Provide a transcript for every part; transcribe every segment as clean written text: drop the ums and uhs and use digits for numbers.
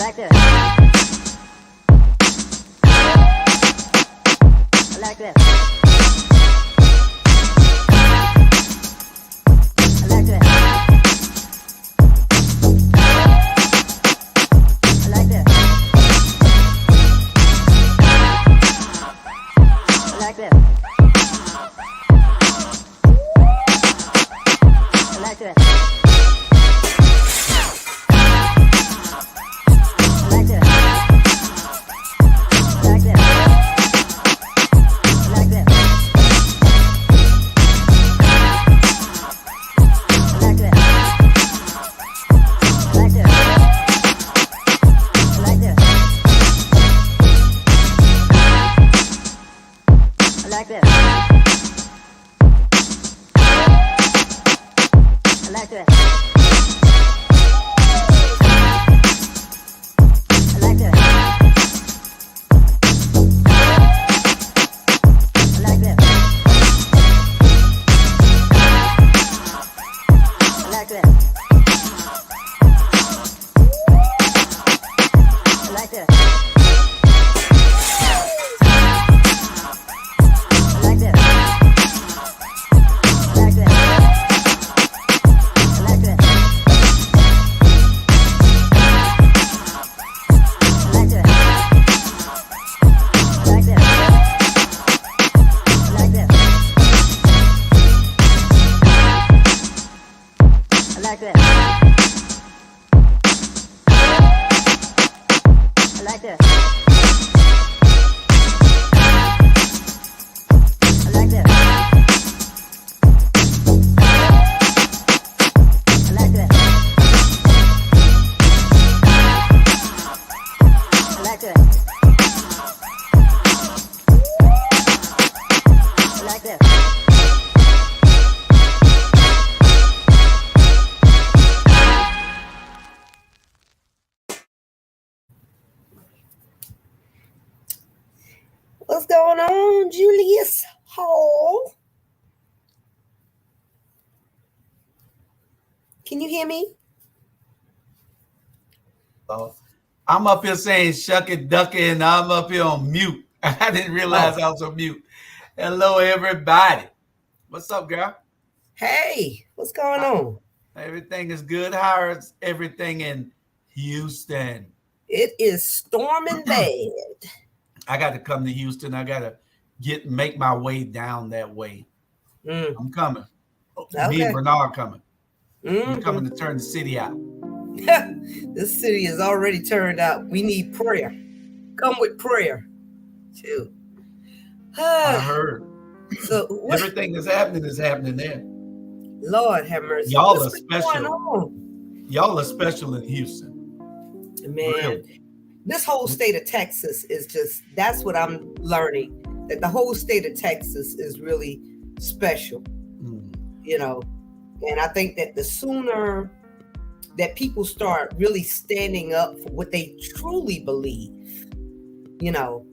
like this. I like this. I like this. I like this. I like this. I like this. What's going on, Julius Hall? Can you hear me? I'm up here saying shuck it, duck it, and I'm up here on mute. I didn't realize I was on mute. Hello, everybody. What's up, girl? Hey, what's going on? Everything is good. How is everything in Houston? It is storming bad. I got to come to Houston. I got to make my way down that way. I'm coming. Okay. Me and Bernard coming. We're coming to turn the city out. This city is already turned out. We need prayer. Come with prayer, too. I heard. So everything that's happening there. Lord have mercy. Y'all are special. Y'all are special in Houston. Man. Really? This whole state of Texas is just, that's what I'm learning, that the whole state of Texas is really special, you know, and I think that the sooner that people start really standing up for what they truly believe, you know,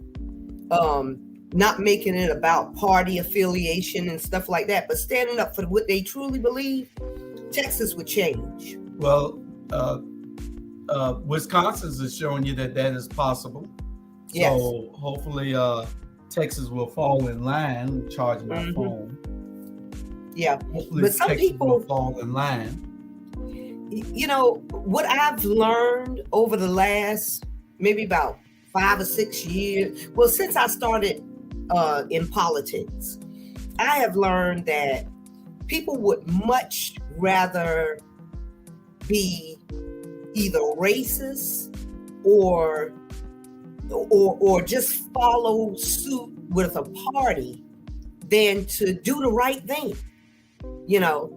not making it about party affiliation and stuff like that, but standing up for what they truly believe, Texas would change. Well, Wisconsin is showing you that is possible. Yes. So hopefully Texas will fall in line. I'm charging my phone. Yeah. Hopefully but some Texas people will fall in line. You know, what I've learned over the last maybe about 5 or 6 years, well, since I started in politics, I have learned that people would much rather be either racist or just follow suit with a party than to do the right thing, you know.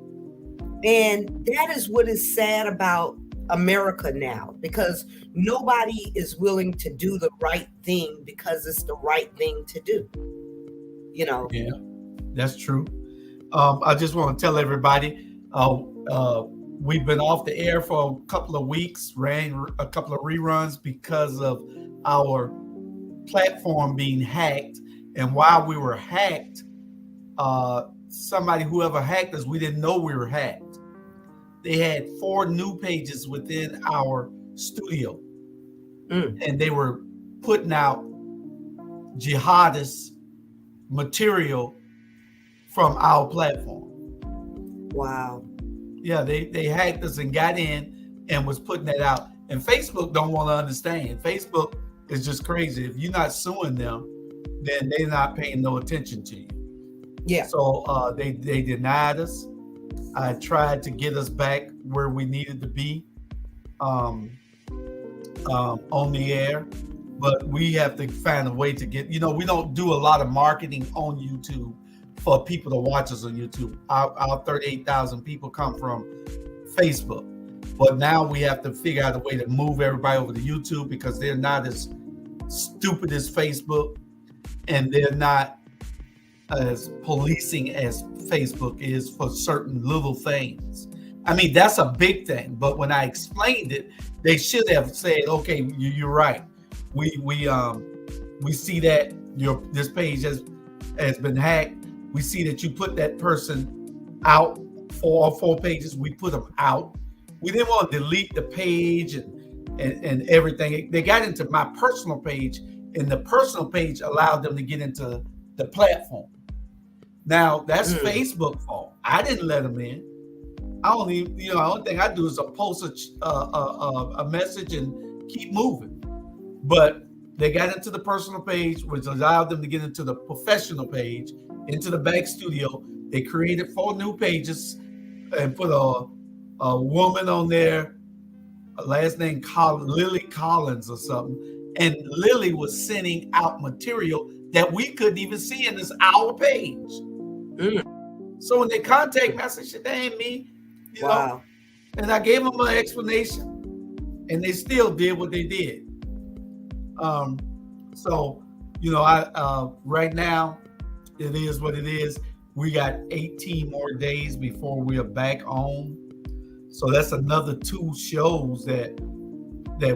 And that is what is sad about America now, because nobody is willing to do the right thing because it's the right thing to do, you know. Yeah, that's true. I just want to tell everybody, we've been off the air for a couple of weeks, ran a couple of reruns because of our platform being hacked. And while we were hacked, whoever hacked us, we didn't know we were hacked. They had 4 new pages within our studio. and they were putting out jihadist material from our platform. Wow. Yeah, they hacked us and got in and was putting that out. And Facebook don't want to understand. Facebook is just crazy. If you're not suing them, then they're not paying no attention to you. Yeah. So they denied us. I tried to get us back where we needed to be on the air, but we have to find a way to get, we don't do a lot of marketing on YouTube for people to watch us on YouTube. Our 38,000 people come from Facebook, but now we have to figure out a way to move everybody over to YouTube because they're not as stupid as Facebook and they're not as policing as Facebook is for certain little things. I mean, that's a big thing, but when I explained it, they should have said, okay, you're right. We see that this page has been hacked. We see that you put that person out for all 4 pages. We put them out. We didn't want to delete the page and everything. They got into my personal page, and the personal page allowed them to get into the platform. Now that's Facebook fault. I didn't let them in. I only, the only thing I do is post a message and keep moving. But they got into the personal page, which allowed them to get into the professional page, into the back studio. They created 4 new pages and put a woman on there, last name Lily Collins or something. And Lily was sending out material that we couldn't even see in this our page. So when they contact me, I said, shit, that ain't me. You know? And I gave them an explanation, and they still did what they did. So, right now, it is what it is. We got 18 more days before we are back on. So that's another 2 shows that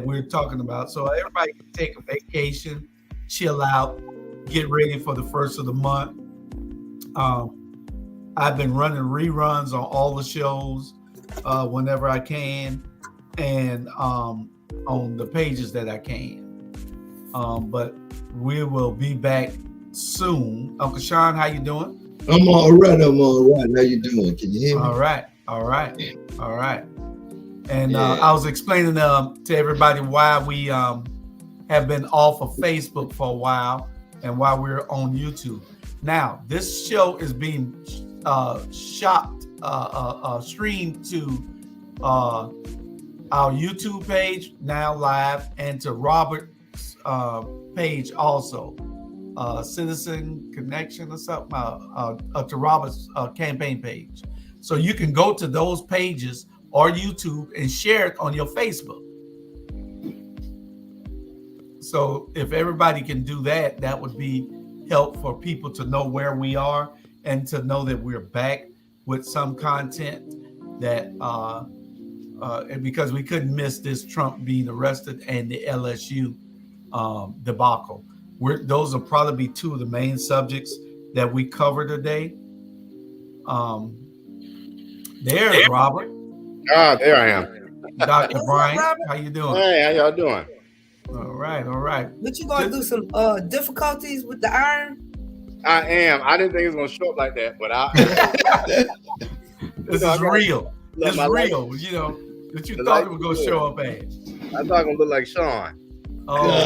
we're talking about. So everybody can take a vacation, chill out, get ready for the first of the month. I've been running reruns on all the shows whenever I can, and on the pages that I can. But we will be back soon. Uncle Sean, how you doing? I'm all right. How you doing? Can you hear me? All right. And I was explaining to everybody why we have been off of Facebook for a while and why we're on YouTube. Now, this show is being streamed to our YouTube page, now live, and to Robert's page also, Citizen Connection or something, to Robert's campaign page. So you can go to those pages or YouTube and share it on your Facebook. So if everybody can do that, that would be help for people to know where we are and to know that we're back with some content that because we couldn't miss this Trump being arrested and the LSU debacle. Those will probably be 2 of the main subjects that we cover today. There's Robert. There I am. Dr. Brian, how you doing? Hey, how y'all doing? All right. But you going through some difficulties with the iron? I am. I didn't think it was going to show up like that, but this is real. It's real, that you thought it was going to show up as. I thought it was going to look like Sean. Oh,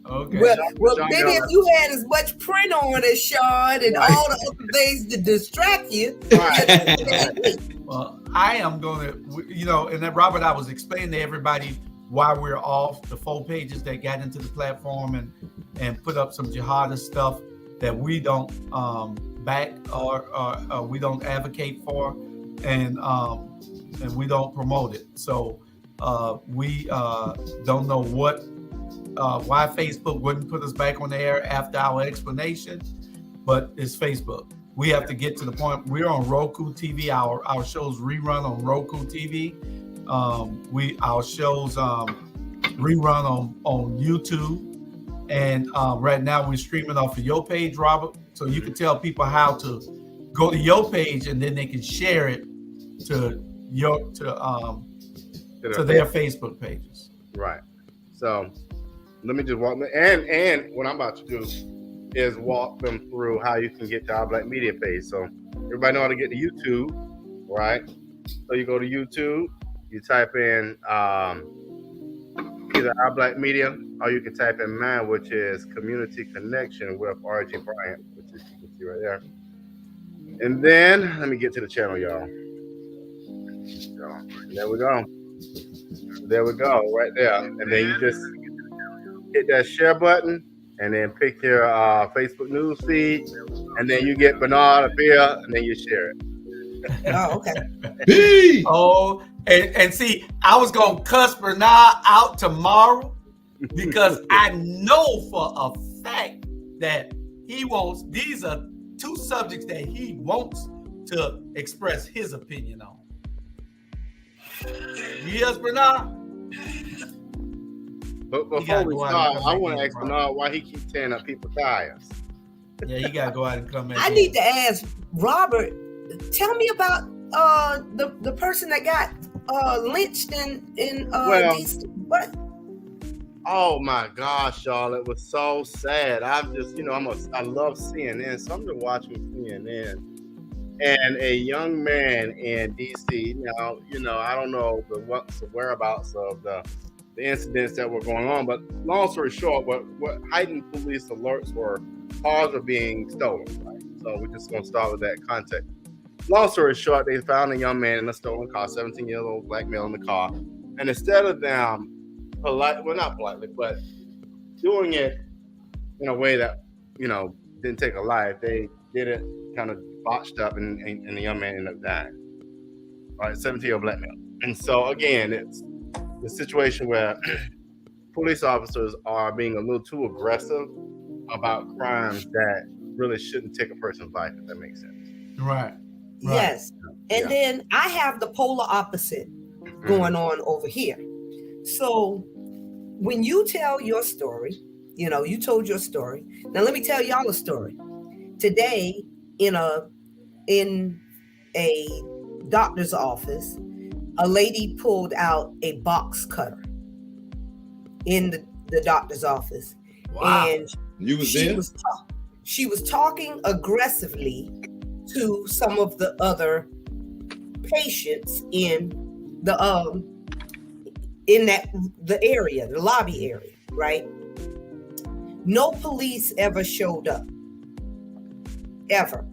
okay. Well, maybe if you had as much print on as Sean and all the other things to distract you. Well, I am going to, and then Robert, I was explaining to everybody why we're off the 4 pages that got into the platform and put up some jihadist stuff that we don't back or we don't advocate for, and we don't promote it. So we don't know why Facebook wouldn't put us back on the air after our explanation, but it's Facebook. We have to get to the point. We're on Roku TV. Our shows rerun on Roku TV. Our shows rerun on YouTube, and right now we're streaming off of your page, Robert. So you can tell people how to go to your page, and then they can share it to their Facebook pages. Right. So let me just walk them. And what I'm about to do is walk them through how you can get to our Black Media page. So everybody know how to get to YouTube, right? So you go to YouTube, you type in either our Black Media, or you can type in mine, which is Community Connection with R.G. Bryant, which is, you can see right there. And then let me get to the channel, y'all. There we go. There we go, right there. And then you just hit that share button, and then pick your Facebook news feed, and then you get Bernard up here, and then you share it. Oh, okay. Peace. Oh, and see, I was gonna cuss Bernard out tomorrow because I know for a fact that he wants. These are two subjects that he wants to express his opinion on. Yes, Bernard. But before we start, I want to ask Bernard why he keeps tearing up people's tires. Yeah, you gotta go out and come in. I need to ask Robert. Tell me about the person that got lynched in DC. What? Oh my gosh, y'all! It was so sad. I'm just, I love CNN, so I'm just watching CNN, and a young man in DC. Now, I don't know the whereabouts of the incidents that were going on, but long story short, what heightened police alerts were cars were being stolen. Right? So we're just gonna start with that context. Long story short, they found a young man in a stolen car, 17-year-old black male in the car, and instead of them not politely, but doing it in a way that didn't take a life, they did it kind of botched up, and the young man ended up dying. Right, 17-year-old black male. And so again, it's the situation where police officers are being a little too aggressive about crimes that really shouldn't take a person's life, if that makes sense. Right. Yes. And then I have the polar opposite going on over here. So when you tell your story, you told your story. Now let me tell y'all a story. Today in a doctor's office, a lady pulled out a box cutter in the doctor's office. Wow. And You was there? She was talking aggressively to some of the other patients in the area, the lobby area, right? No police ever showed up, ever.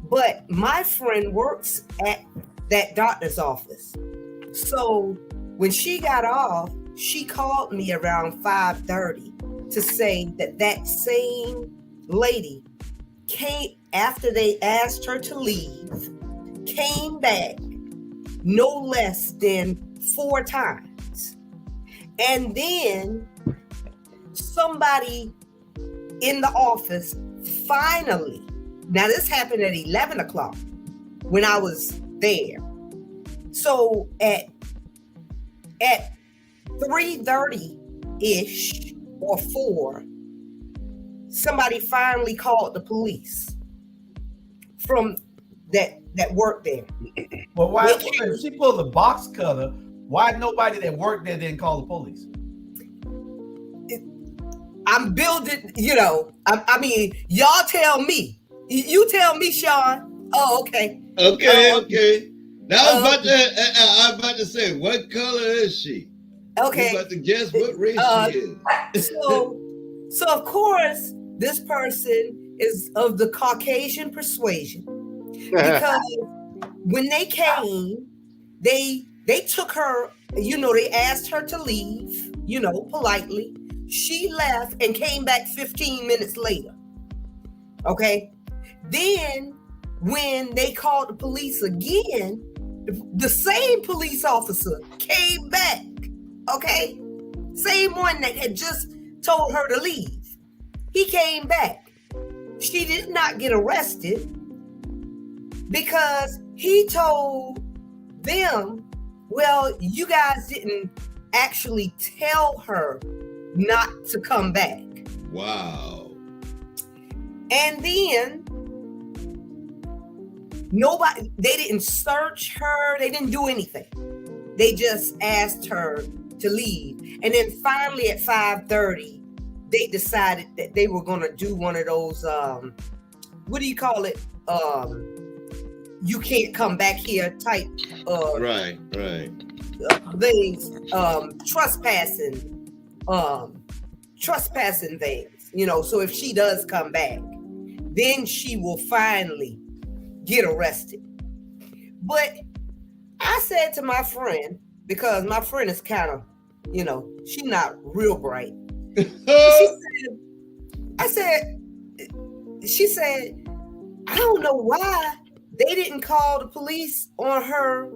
But my friend works at that doctor's office. So when she got off, she called me around 5:30 to say that same lady came after they asked her to leave, came back no less than 4 times. And then somebody in the office finally, now this happened at 11 o'clock when I was there. So at 3:30-ish or 4, somebody finally called the police from that worked there. Well, why if she pulled the box cutter, why nobody that worked there didn't call the police? I'm building, I mean, y'all tell me. You tell me, Sean. Oh, okay. Okay. Now I was about to say, what color is she? Okay. You about to guess what race she is. So of course, this person is of the Caucasian persuasion, because when they came, they took her, they asked her to leave, politely. She left and came back 15 minutes later. Okay. Then when they called the police again, the same police officer came back. Okay. Same one that had just told her to leave. He came back. She did not get arrested because he told them, well, you guys didn't actually tell her not to come back. Wow. And then they didn't search her. They didn't do anything. They just asked her to leave. And then finally at 5:30, they decided that they were going to do one of those, what do you call it? You can't come back here type Right. things, trespassing things, you know. So if she does come back, then she will finally get arrested. But I said to my friend, because my friend is kind of, you know, she's not real bright. She said, I don't know why they didn't call the police on her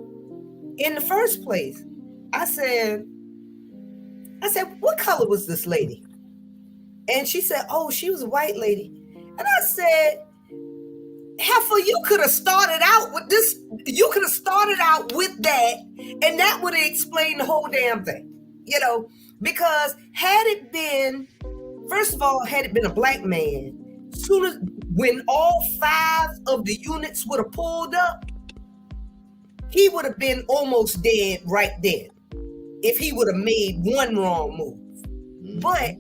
in the first place. I said, what color was this lady? And she said, oh, she was a white lady. And I said, heifer, you could have started out with this. You could have started out with that, and that would have explained the whole damn thing, you know, because had it been a black man, when all 5 of the units would have pulled up, he would have been almost dead right then if he would have made one wrong move. But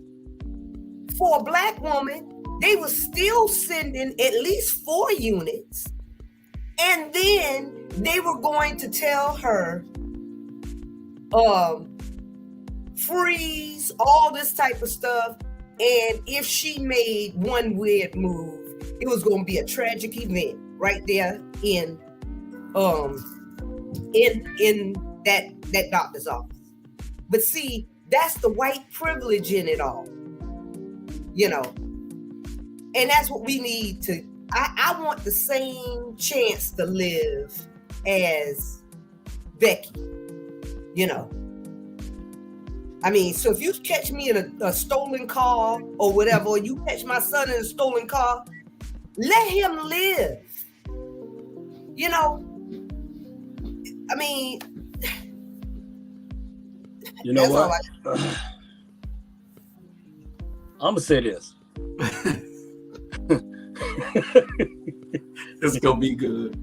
for a black woman, they were still sending at least 4 units. And then they were going to tell her, freeze, all this type of stuff. And if she made one weird move, it was going to be a tragic event right there in that doctor's office. But see, that's the white privilege in it all, you know. And that's what we need to. I want the same chance to live as Becky, you know. I mean, so if you catch me in a stolen car or whatever, or you catch my son in a stolen car, let him live. You know, I mean, you know what? I'm gonna say this. It's gonna be good.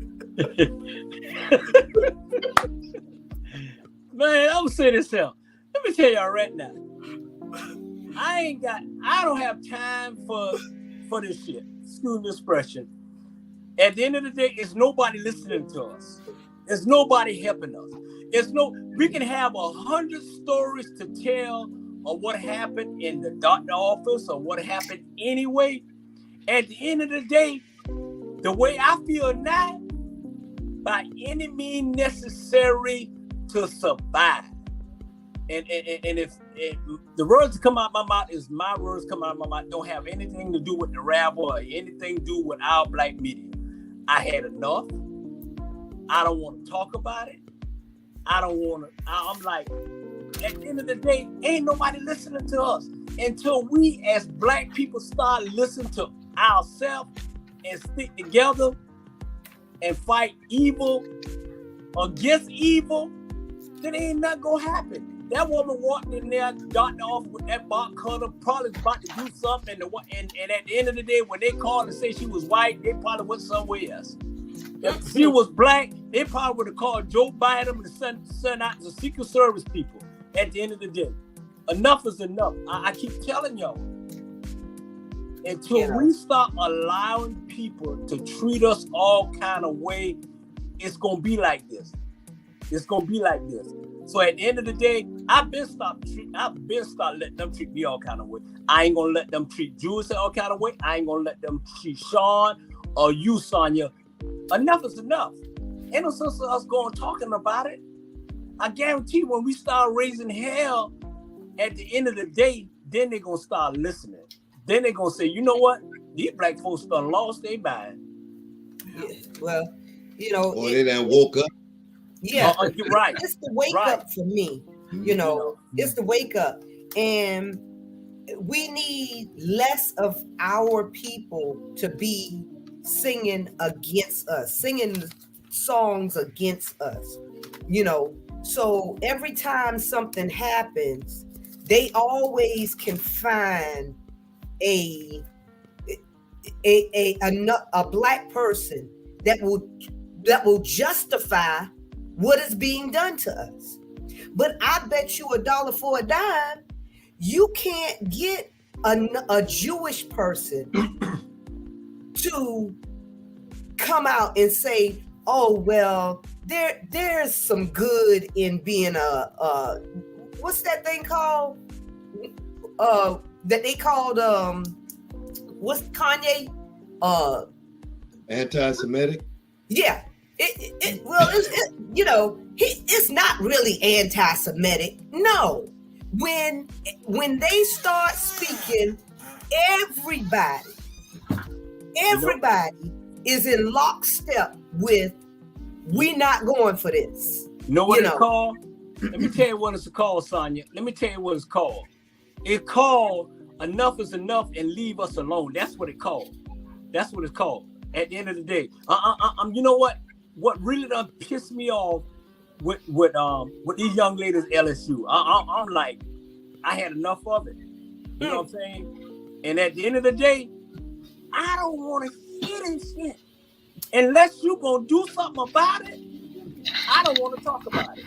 Man, I'm gonna say this here. Let me tell y'all right now. I don't have time for this shit. Excuse the expression. At the end of the day, it's nobody listening to us. There's nobody helping us. We can have 100 stories to tell of what happened in the doctor office or what happened anyway. At the end of the day, the way I feel now, by any means necessary to survive. And if the words that come out of my mouth is my words come out of my mouth, don't have anything to do with the Rabble or anything to do with our black media. I had enough. I don't want to talk about it. I'm like, at the end of the day, ain't nobody listening to us. Until we as black people start listening to ourselves and stick together and fight evil against evil, then ain't nothing gonna happen. That woman walked in there, doctor off with that box cutter, probably about to do something. And at the end of the day, when they called and say she was white, they probably went somewhere else. If she was black, they probably would have called Joe Biden and sent out the Secret Service people. At the end of the day, enough is enough. I keep telling y'all. Until we start allowing people to treat us all kind of way, it's gonna be like this. It's gonna be like this. So at the end of the day, I've been start letting them treat me all kind of way. I ain't gonna let them treat Jules all kind of way. I ain't gonna let them treat Sean or you, Sonia. Enough is enough. Ain't no sense of us going talking about it. I guarantee when we start raising hell, at the end of the day, then they're gonna start listening. Then they're gonna say, you know what? These black folks done lost their mind. Yeah, well, you know, they done woke up. Yeah, you're right. It's the wake up for me. You know, it's the wake up, and we need less of our people to be singing against us, singing songs against us. You know, so every time something happens, they always can find a black person that will justify what is being done to us. But I bet you $1 for a dime, you can't get a Jewish person to come out and say, oh, well, there's some good in being a what's that thing called? That they called what's Kanye? Anti-Semitic? Yeah. It's not really anti-Semitic. No. When they start speaking, everybody is in lockstep with, we not going for this. You know what it's called? Let me tell you what it's called, Sonia. Let me tell you what it's called. It's called enough is enough and leave us alone. That's what it's called. That's what it's called. At the end of the day, you know what? What really done pissed me off with these young ladies at LSU. I'm like, I had enough of it. You know what I'm saying? And at the end of the day, I don't want to hear this shit. Unless you gonna do something about it, I don't want to talk about it.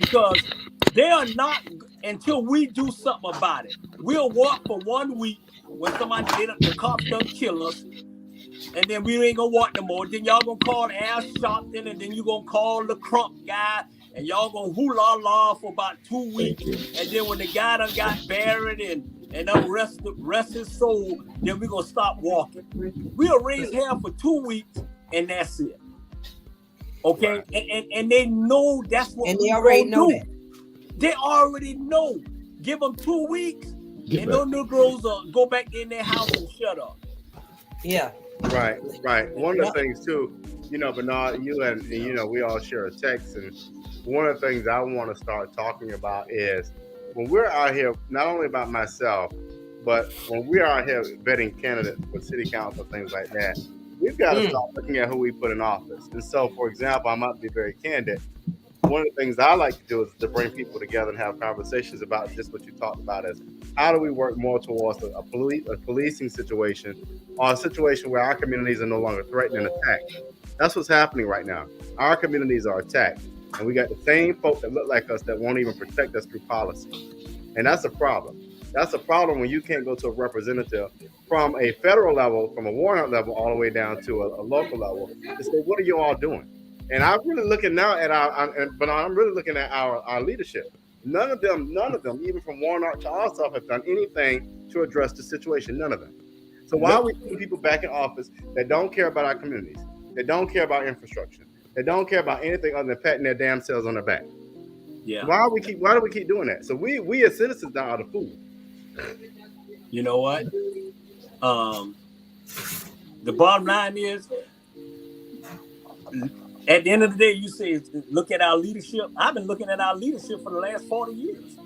Because they are not, until we do something about it. We'll walk for 1 week when somebody the cops done kill us, and then we ain't gonna walk no more. Then y'all gonna call Al Sharpton, and then you gonna call the Crump guy, and y'all gonna hoo-la-la for about 2 weeks. And then when the guy done got buried and done rest his soul, then we gonna stop walking. We'll raise hell for 2 weeks, and that's it. Okay? And they know that's what and we they already know do. that. They already know. Give them 2 weeks, and those Negroes go back in their house and shut up. Yeah. Right. One of the things too, Bernard, you and we all share a text, and one of the things I want to start talking about is when we're out here, not only about myself, but when we're out here vetting candidates for city council, things like that, we've got to start looking at who we put in office. And so, for example, I might be very candid. One of the things I like to do is to bring people together and have conversations about just what you talked about, is how do we work more towards a policing situation, or a situation where our communities are no longer threatened and attacked. That's what's happening right now. Our communities are attacked, and we got the same folk that look like us that won't even protect us through policy. And that's a problem. That's a problem when you can't go to a representative from a federal level, from a warrant level, all the way down to a local level to say, what are you all doing? And I'm really looking now at I'm really looking at our leadership. None of them, even from Warnock to Ossoff, have done anything to address the situation. None of them. So why are we putting people back in office that don't care about our communities, that don't care about infrastructure, that don't care about anything other than patting their damn selves on their back? Yeah. Why do we keep doing that? So we as citizens now are the fools. You know what? The bottom line is, at the end of the day, you say, look at our leadership. I've been looking at our leadership for the last 40 years.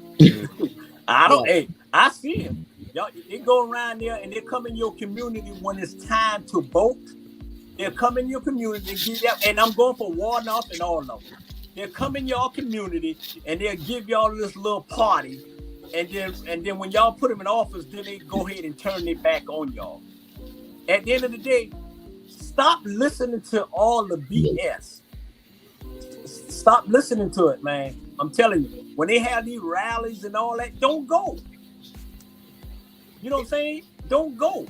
I see it. Y'all, they go around there and they come in your community when it's time to vote. They'll come in your community and give that, and I'm going for Warnock and all of them. They'll come in your community and they'll give y'all this little party, and then when y'all put them in office, then they go ahead and turn their back on y'all. At the end of the day, stop listening to all the BS. Stop listening to it, man. I'm telling you, when they have these rallies and all that, don't go. You know what I'm saying? Don't go.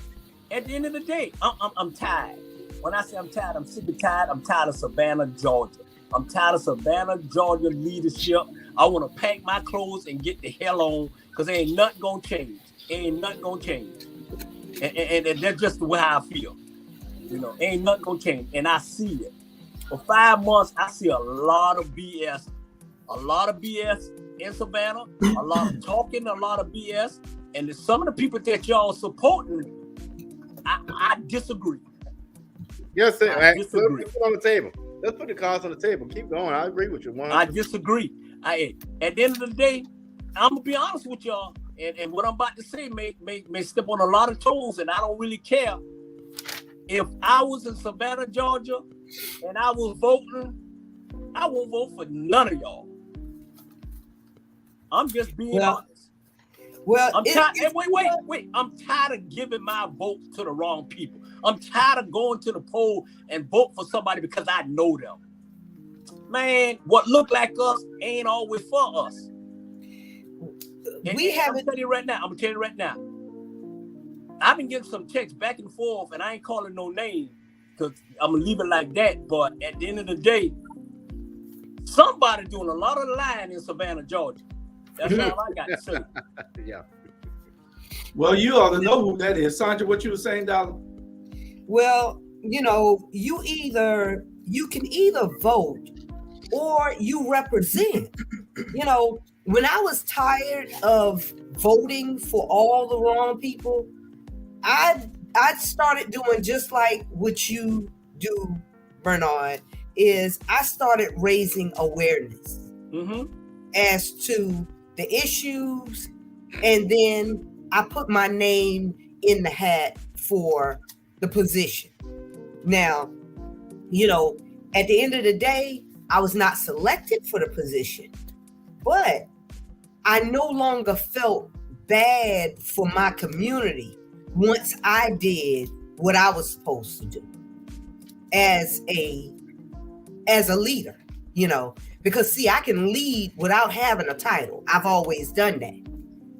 At the end of the day, I'm tired. When I say I'm tired, I'm sick and tired. I'm tired of Savannah, Georgia. I'm tired of Savannah, Georgia leadership. I want to pack my clothes and get the hell on, because ain't nothing gonna change. Ain't nothing gonna change. And that's just the way I feel. Ain't nothing gonna change. And I see it. For 5 months, I see a lot of BS. A lot of BS in Savannah. A lot of talking, a lot of BS. And some of the people that y'all supporting, I disagree. Yes, sir. I disagree. Let's put it on the table. Let's put the cards on the table. Keep going. I agree with you. 100%. I disagree. At the end of the day, I'm gonna be honest with y'all, and what I'm about to say may step on a lot of toes, and I don't really care. If I was in Savannah, Georgia, and I was voting, I won't vote for none of y'all. I'm just being honest. Well, I'm tired. Wait. I'm tired of giving my vote to the wrong people. I'm tired of going to the poll and vote for somebody because I know them. man, what look like us ain't always for us. We I'm haven't. gonna tell you right now. I've been getting some texts back and forth, and I ain't calling no name because I'm gonna leave it like that. But at the end of the day, somebody doing a lot of lying in Savannah, Georgia. That's all I got to say. Yeah. Well, you ought to know who that is. Sandra, what you were saying, Dollar? Well, you know, you can either vote or you represent. You know, when I was tired of voting for all the wrong people, I started doing just like what you do, Bernard, is I started raising awareness as to the issues, and then I put my name in the hat for the position. Now, you know, at the end of the day, I was not selected for the position, but I no longer felt bad for my community once I did what I was supposed to do as a leader, you know, because see, I can lead without having a title. I've always done that,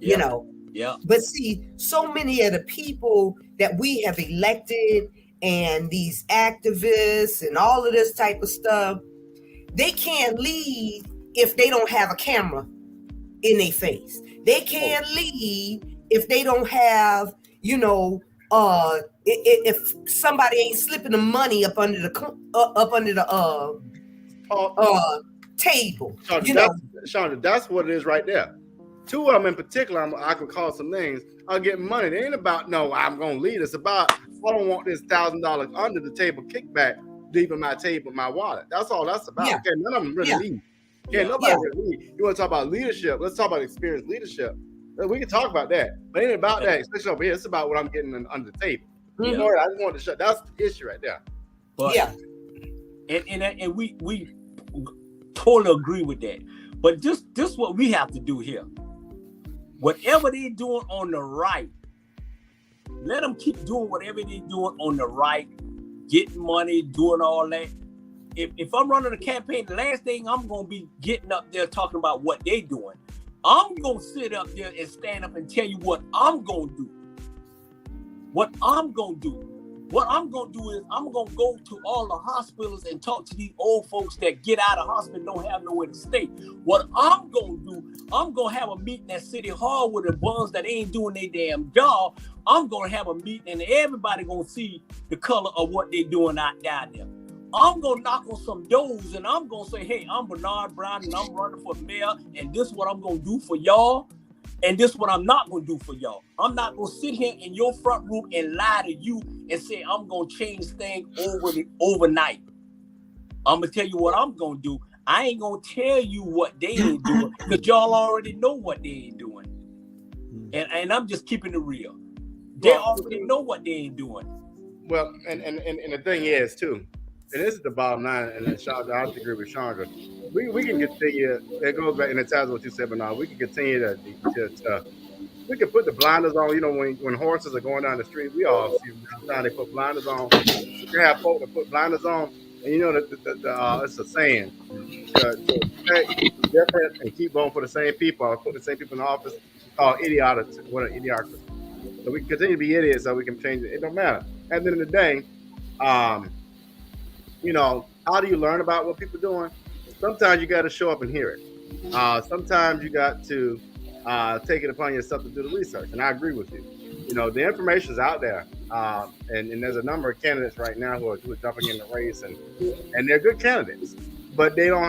you know. Yeah. But see, so many of the people that we have elected and these activists and all of this type of stuff, they can't lead if they don't have a camera in their face. They can't lead if they don't have, you know, if somebody ain't slipping the money up under the table. Shonda, that's what it is right there. Two of them in particular, I can call some names. I'll get money. It ain't about no, I'm gonna lead. It's about I don't want this $1,000 under the table kickback leaving my table, my wallet. That's all that's about. Yeah. Okay, none of them really lead. Okay, nobody really lead. You want to talk about leadership? Let's talk about experienced leadership. We can talk about that, but it ain't about that. Especially over here, it's about what I'm getting under the table. I just want to shut. That's the issue right there. But, and we totally agree with that. But this what we have to do here. Whatever they're doing on the right, let them keep doing whatever they're doing on the right, getting money, doing all that. If I'm running a campaign, the last thing I'm going to be getting up there talking about what they're doing. I'm going to sit up there and stand up and tell you what I'm going to do. What I'm going to do. What I'm going to do is I'm going to go to all the hospitals and talk to these old folks that get out of hospital and don't have nowhere to stay. What I'm going to do, I'm going to have a meeting at City Hall with the ones that ain't doing their damn job. I'm going to have a meeting and everybody going to see the color of what they're doing out down there. I'm going to knock on some doors and I'm going to say, hey, I'm Bernard Brown and I'm running for mayor and this is what I'm going to do for y'all. And this is what I'm not going to do for y'all. I'm not going to sit here in your front room and lie to you and say I'm going to change things overnight. I'm going to tell you what I'm going to do. I ain't going to tell you what they ain't doing because y'all already know what they ain't doing. And I'm just keeping it real. They already know what they ain't doing. Well, and the thing is, too, and this is the bottom line, and I have to agree with Chandra. We can continue. It goes back, and it ties what you said, but now we can continue to we can put the blinders on. You know, when horses are going down the street, we all see sometimes they put blinders on. You can have folks that put blinders on, and you know that it's a saying: to different and keep voting for the same people, or put the same people in the office. Called idiocracy. What an idiocracy. So we can continue to be idiots, so we can change it. It don't matter. At the end of the day, you know, how do you learn about what people are doing? Sometimes you got to show up and hear it. Sometimes you got to take it upon yourself to do the research. And I agree with you. You know, the information is out there. And there's a number of candidates right now who are jumping in the race, and they're good candidates, but they don't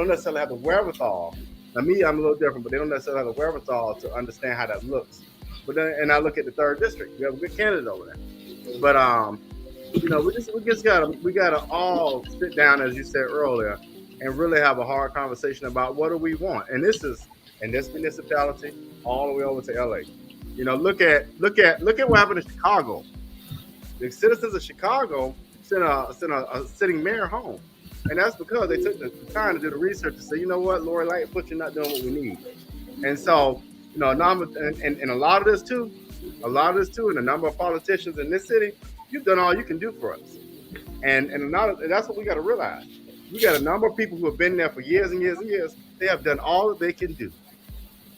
necessarily have the wherewithal. Now, me, I'm a little different, but they don't necessarily have the wherewithal to understand how that looks. But then, and I look at the 3rd district. We have a good candidate over there. But you know, we gotta all sit down, as you said earlier, and really have a hard conversation about what do we want. And this is in this municipality all the way over to LA. You know, look at what happened in Chicago. The citizens of Chicago sent a sitting mayor home, and that's because they took the time to do the research to say, you know what, Lori Lightfoot, you're not doing what we need. And so, you know, and a lot of this too, and a number of politicians in this city, you've done all you can do for us, and that's what we got to realize. We got a number of people who have been there for years and years and years. They have done all that they can do.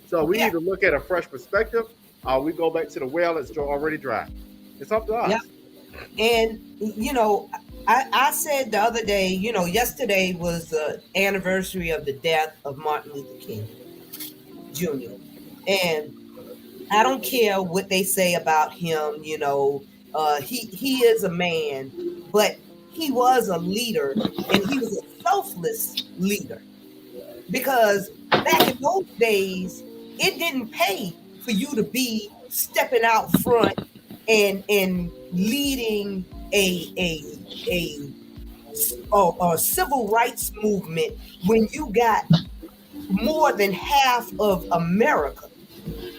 So we Yeah. need to look at a fresh perspective, or we go back to the well that's already dry. It's up to us. Yeah. And, you know, I said the other day, you know, yesterday was the anniversary of the death of Martin Luther King Jr. And I don't care what they say about him, you know, he is a man, but he was a leader, and he was a selfless leader. Because back in those days, it didn't pay for you to be stepping out front and leading a civil rights movement when you got more than half of America,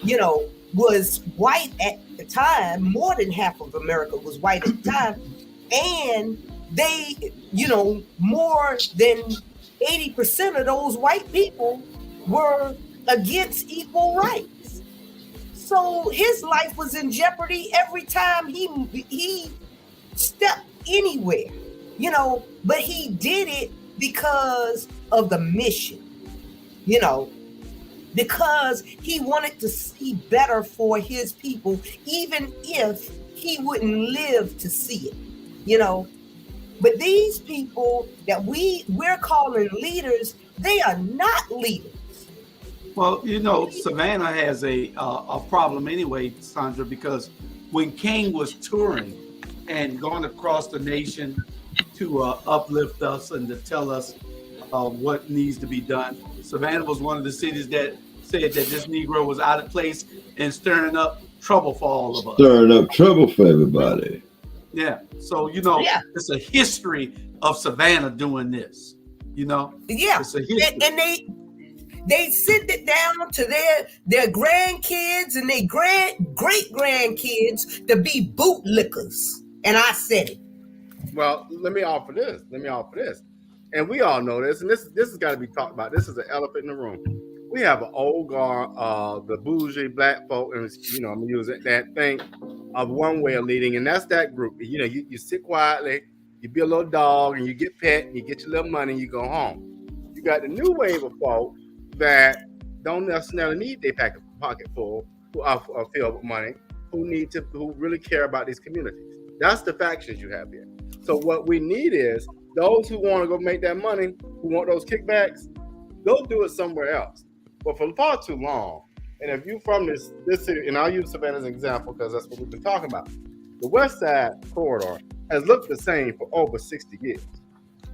you know, was white at the time. More than half of America was white at the time, and they, you know, more than 80% of those white people were against equal rights. So his life was in jeopardy every time he stepped anywhere, you know, but he did it because of the mission, you know, because he wanted to see better for his people, even if he wouldn't live to see it, you know. But these people that we're calling leaders, they are not leaders. Well, you know, Savannah has a problem anyway, Sandra, because when King was touring and going across the nation to uplift us and to tell us what needs to be done, Savannah was one of the cities that said that this Negro was out of place and stirring up trouble for all of us. Stirring up trouble for everybody. Yeah. So, you know, it's a history of Savannah doing this, you know? Yeah. It's a history. And they send it down to their grandkids and their great grandkids to be bootlickers. And I said it. Well, let me offer this. And we all know this, and this has got to be talked about. This is an elephant in the room. We have an old guard, the bougie black folk, and you know, I'm gonna use that thing of one way of leading, and that's that group. You know, you sit quietly, you be a little dog, and you get pet, and you get your little money, and you go home. You got the new wave of folk that don't necessarily need their pocket full, who are filled with money, who really care about these communities. That's the factions you have here. So what we need is those who want to go make that money, who want those kickbacks, go do it somewhere else. But for far too long, and if you from this city, and I'll use Savannah as an example because that's what we've been talking about, the West Side corridor has looked the same for over 60 years.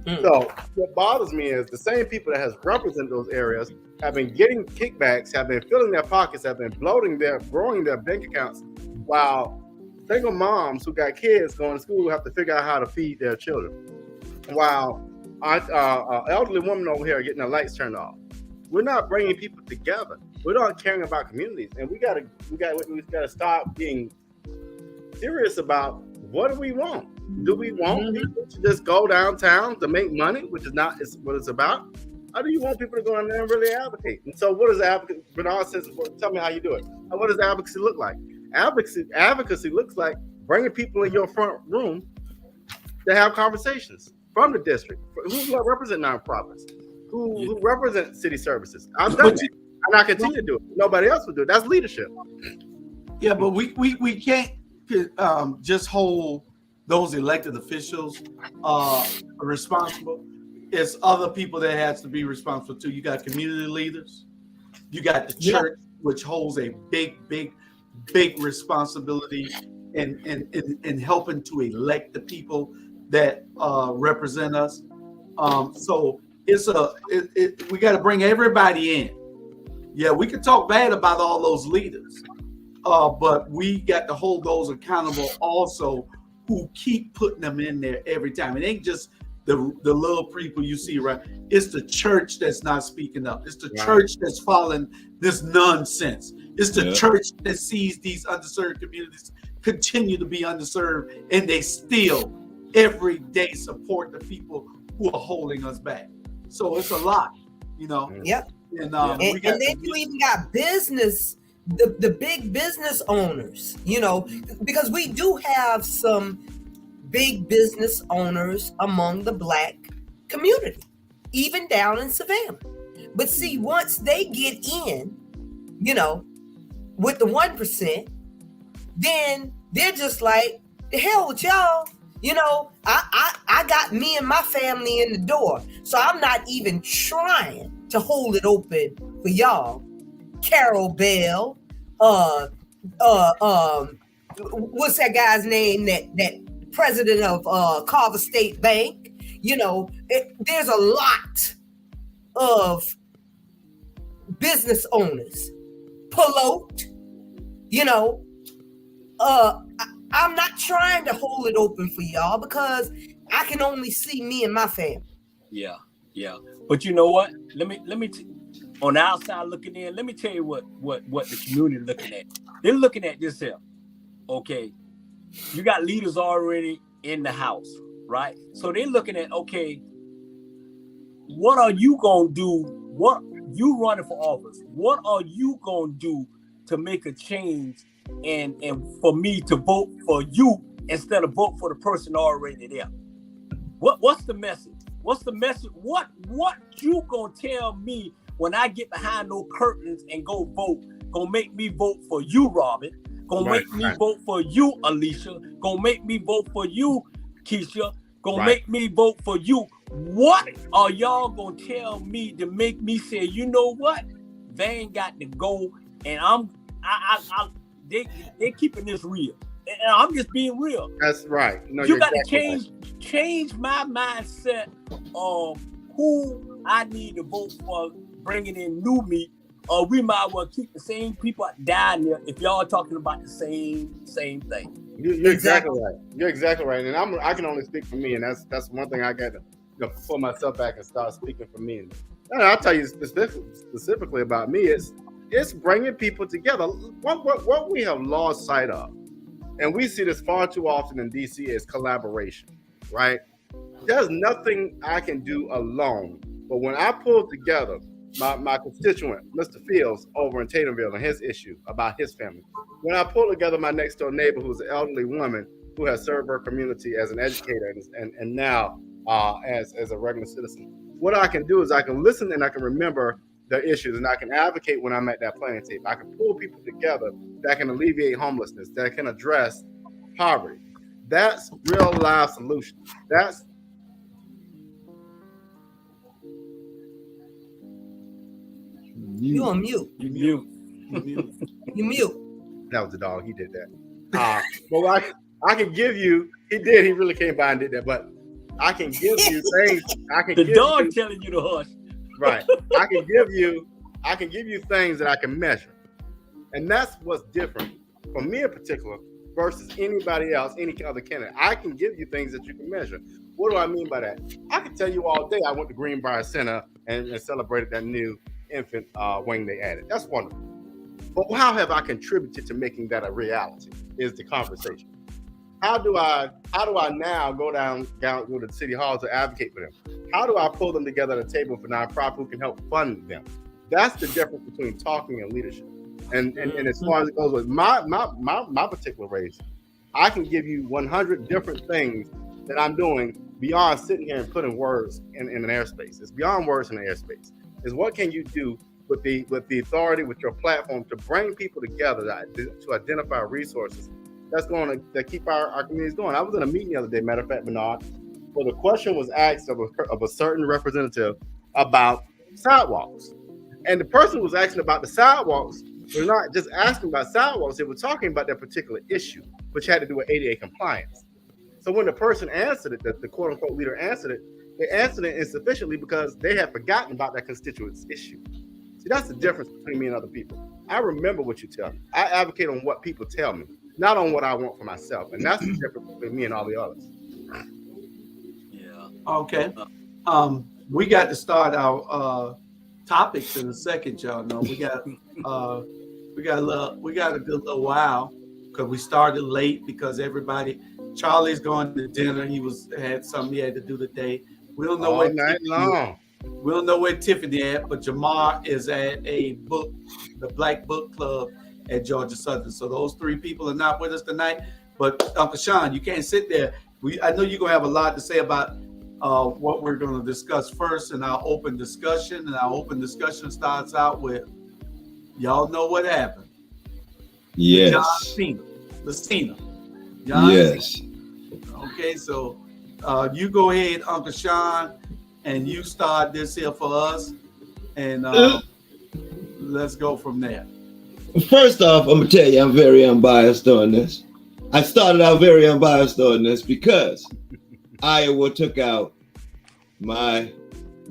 So what bothers me is the same people that has represented those areas have been getting kickbacks, have been filling their pockets, have been growing their bank accounts, while single moms who got kids going to school have to figure out how to feed their children. While elderly women over here are getting their lights turned off. We're not bringing people together. We're not caring about communities, and we gotta start being serious about what do we want. Do we want people to just go downtown to make money, which is not what it's about? Or do you want people to go in there and really advocate? And so, what does advocacy? Bernard says, "Tell me how you do it." And what does advocacy look like? Advocacy looks like bringing people in your front room to have conversations from the district, who represent nonprofits, who represent city services. I've done it, and I continue to do it. Nobody else will do it. That's leadership. Yeah, but we can't just hold those elected officials responsible. It's other people that has to be responsible too. You got community leaders, you got the church, which holds a big responsibility in helping to elect the people that represent us. So we got to bring everybody in. Yeah, we can talk bad about all those leaders, but we got to hold those accountable also, who keep putting them in there every time. It ain't just the little people you see, right? It's the church that's not speaking up. It's the church that's following this nonsense. It's the church that sees these underserved communities continue to be underserved, and they still every day support the people who are holding us back. So it's a lot, you know. Yep. And then you even got business, the big business owners, you know, because we do have some big business owners among the Black community. even down in Savannah. But see, once they get in, with the 1%, then they're just like, the hell with y'all. I got me and my family in the door, so I'm not even trying to hold it open for y'all. Carol Bell, what's that guy's name? That president of Carver State Bank. There's a lot of business owners. Pelote, I'm not trying to hold it open for y'all because I can only see me and my family. Yeah. But you know what? Let me on the outside looking in, let me tell you what the community looking at. They're looking at this here. Okay. You got leaders already in the house, right? So they're looking at, okay, what are you gonna do? What you running for office? What are you gonna do to make a change and for me to vote for you instead of vote for the person already there? What's the message? What's the message? What you gonna tell me when I get behind those curtains and go vote? Gonna make me vote for you, Robin. Gonna make me vote for you, Alicia. Gonna make me vote for you, Keisha. Gonna make me vote for you. What are y'all gonna tell me to make me say, you know what? They ain't got to go, and they keeping this real. And I'm just being real. That's right. No, you got to exactly change my mindset of who I need to vote for, bringing in new meat, or we might well keep the same people down there if y'all are talking about the same thing. You're exactly right. You're exactly right. And I can only speak for me, and that's one thing I got to pull myself back and start speaking for me. And I'll tell you specifically about me. It's bringing people together. What we have lost sight of, and we see this far too often in DC, is collaboration, right? There's nothing I can do alone. But when I pull together my constituent, Mr. Fields, over in Tatumville, and his issue about his family, when I pull together my next door neighbor who's an elderly woman who has served her community as an educator and now as a regular citizen, what I can do is I can listen and I can remember their issues, and I can advocate when I'm at that planning table. I can pull people together that can alleviate homelessness, that can address poverty. That's real life solution. That's You on mute. You mute. That was the dog. He did that. But I can give you. He did. He really came by and did that. But I can give you things. The dog telling you to hush. Right. I can give you things that I can measure. And that's what's different for me in particular versus anybody else, any other candidate. I can give you things that you can measure. What do I mean by that? I can tell you all day I went to Greenbrier Center and celebrated that new infant wing they added. That's wonderful. But how have I contributed to making that a reality is the conversation. How do I now go to the city hall to advocate for them? How do I pull them together at a table for nonprofit who can help fund them? That's the difference between talking and leadership. And as far as it goes with my particular race, I can give you 100 different things that I'm doing beyond sitting here and putting words in an airspace. It's beyond words in the airspace. Is what can you do with the authority, with your platform, to bring people together to identify resources that's going to keep our communities going. I was in a meeting the other day, matter of fact, Bernard, where the question was asked of a certain representative about sidewalks. And the person who was asking about the sidewalks was not just asking about sidewalks, they were talking about that particular issue, which had to do with ADA compliance. So when the person answered it, the quote unquote leader answered it, they answered it insufficiently because they had forgotten about that constituent's issue. See, that's the difference between me and other people. I remember what you tell me. I advocate on what people tell me, not on what I want for myself. And that's the difference between me and all the others. Yeah. Okay. We got to start our topics in a second, y'all know. We got a good little while because we started late because Charlie's going to dinner. He had something he had to do today. We don't know all night long. We don't know where Tiffany at, but Jamar is at the Black Book Club at Georgia Southern. So those three people are not with us tonight. But Uncle Sean, you can't sit there. I know you're gonna have a lot to say about what we're going to discuss first in our open discussion. And our open discussion starts out with, y'all know what happened. Yes. John Cena. The Cena. John Yes. Cena. Okay, so you go ahead, Uncle Sean, and you start this here for us. And let's go from there. First off, I'm going to tell you, I'm very unbiased on this. I started out very unbiased on this because Iowa took out my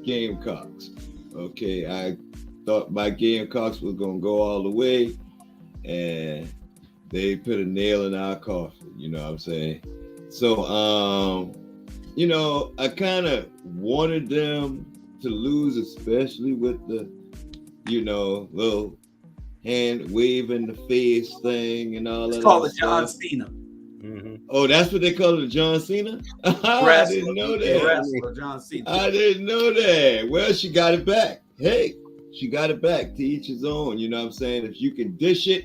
Gamecocks. Okay, I thought my Gamecocks was going to go all the way, and they put a nail in our coffin, you know what I'm saying? So, you know, I kind of wanted them to lose, especially with the, you know, little hand waving the face thing and all that. It's called the John Cena. Mm-hmm. Oh, that's what they call it, John Cena? I didn't know that. Wrestler, John Cena. I didn't know that. Well, she got it back. Hey, she got it back. To each his own. You know what I'm saying? If you can dish it,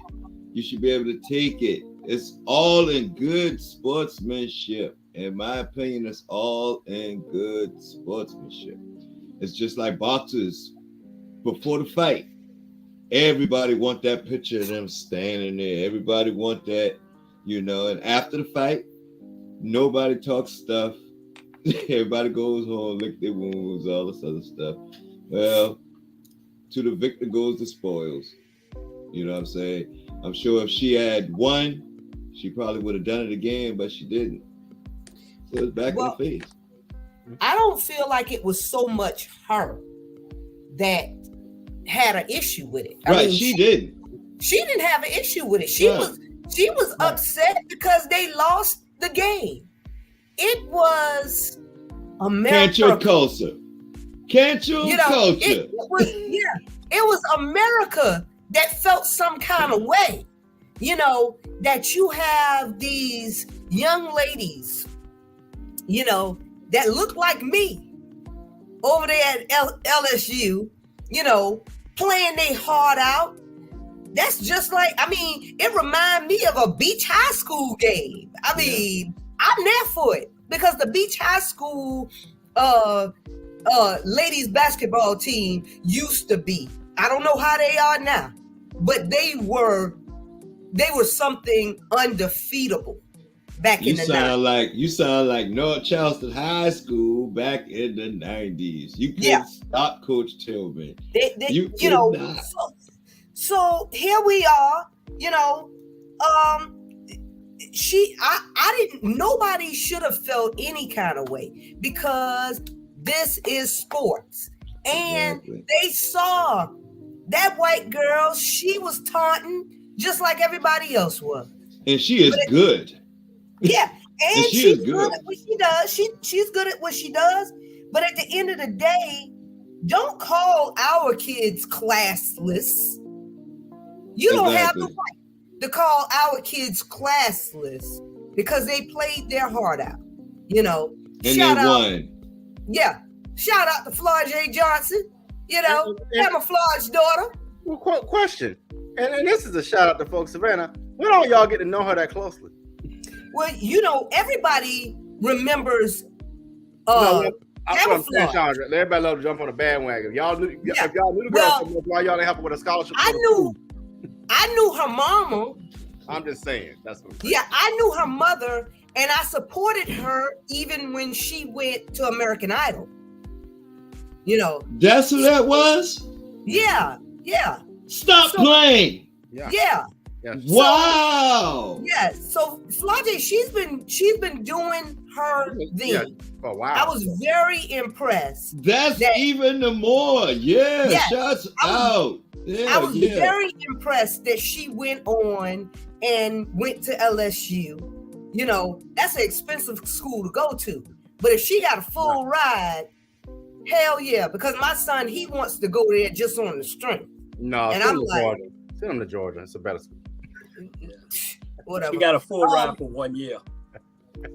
you should be able to take it. It's all in good sportsmanship. In my opinion, it's all in good sportsmanship. It's just like boxers before the fight. Everybody want that picture of them standing there. Everybody want that, you know, and after the fight, nobody talks stuff. Everybody goes home, lick their wounds, all this other stuff. Well, to the victor goes the spoils. You know what I'm saying? I'm sure if she had won, she probably would have done it again, but she didn't. So it's back in the face. I don't feel like it was so much her that had an issue with it. Right, she didn't. She didn't have an issue with it. She was upset because they lost the game. It was America. Cancel culture. Cancel culture. It was America that felt some kind of way. You know, that you have these young ladies, you know, that look like me over there at LSU, you know, playing their heart out. That's just like, I mean, it reminds me of a beach high school game. I mean, I'm there for it because the beach high school ladies basketball team used to be. I don't know how they are now, but they were something undefeatable back in the 90s. You sound like North Charleston High School back in the 90s. You couldn't stop Coach Tillman. You know, not. So here we are, you know, nobody should have felt any kind of way because this is sports. And they saw that white girl, she was taunting just like everybody else was. And she is good. Yeah. And she's good at what she does. She's good at what she does. But at the end of the day, don't call our kids classless. You don't have the right to call our kids classless because they played their heart out. You know. And they won. Yeah. Shout out to Floyd J. Johnson. You know, camouflage daughter. Well, question. And this is a shout out to folks Savannah. When don't y'all get to know her that closely? Well, you know, everybody remembers camouflage. Everybody love to jump on the bandwagon. If y'all knew the girl so much, why y'all didn't help her with a scholarship? I knew her mama. I'm just saying. That's what I'm saying. Yeah, I knew her mother, and I supported her even when she went to American Idol. You know. That's who that was? Yeah. Stop playing. Yeah. Wow. So Flage, she's been doing her thing. For a while. I was very impressed. That's even the more. Shouts out. I was very impressed that she went on and went to LSU. You know, that's an expensive school to go to. But if she got a full ride, hell yeah, because my son, he wants to go there just on the strength. No, and I'm like, send him to Georgia. It's a better school. Whatever. She got a full ride for 1 year.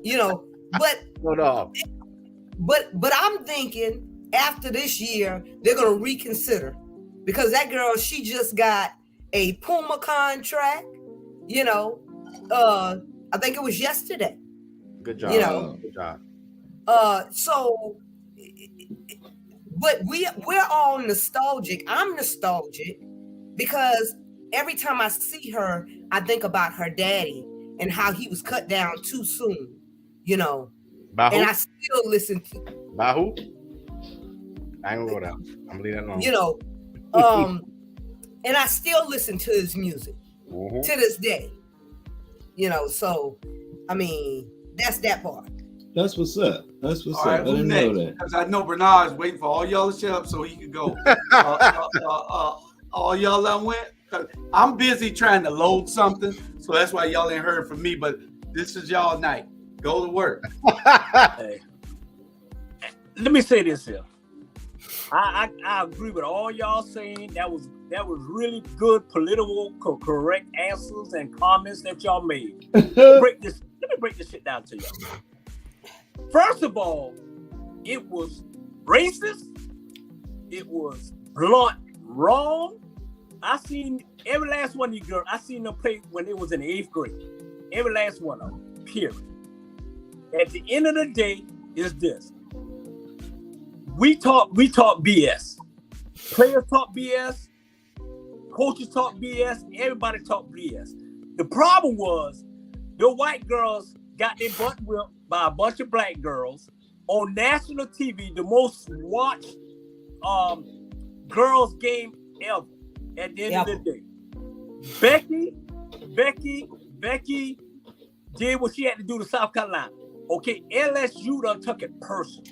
You know, but no. But I'm thinking after this year, they're gonna reconsider because that girl, she just got a Puma contract. You know, I think it was yesterday. Good job. You know, good job. So, but we're all nostalgic. I'm nostalgic because every time I see her, I think about her daddy and how he was cut down too soon, you know. By who? And I still listen to, By who? I ain't gonna go down. I'm gonna leave that alone. you know, and I still listen to his music Mhm. to this day, you know. So, I mean, that's that part. That's what's up. That's what's All right, up. I who's didn't next? know that. Because I know Bernard's waiting for all y'all to shut up so he can go. All y'all that went. 'Cause I'm busy trying to load something, so that's why y'all ain't heard from me. But this is y'all night. Go to work. Hey. Let me say this here. I agree with all y'all saying. That was really good political correct answers and comments that y'all made. Let me break this shit down to y'all. First of all, it was racist. It was blunt wrong. I seen every last one of you girls. I seen them play when they was in the 8th grade. Every last one of them. Period. At the end of the day, is this. We talk BS. Players talk BS. Coaches talk BS. Everybody talk BS. The problem was the white girls got their butt whipped by a bunch of black girls on national TV, the most watched girls game ever. At the end of the day, Becky did what she had to do to South Carolina. Okay, LSU done took it personal.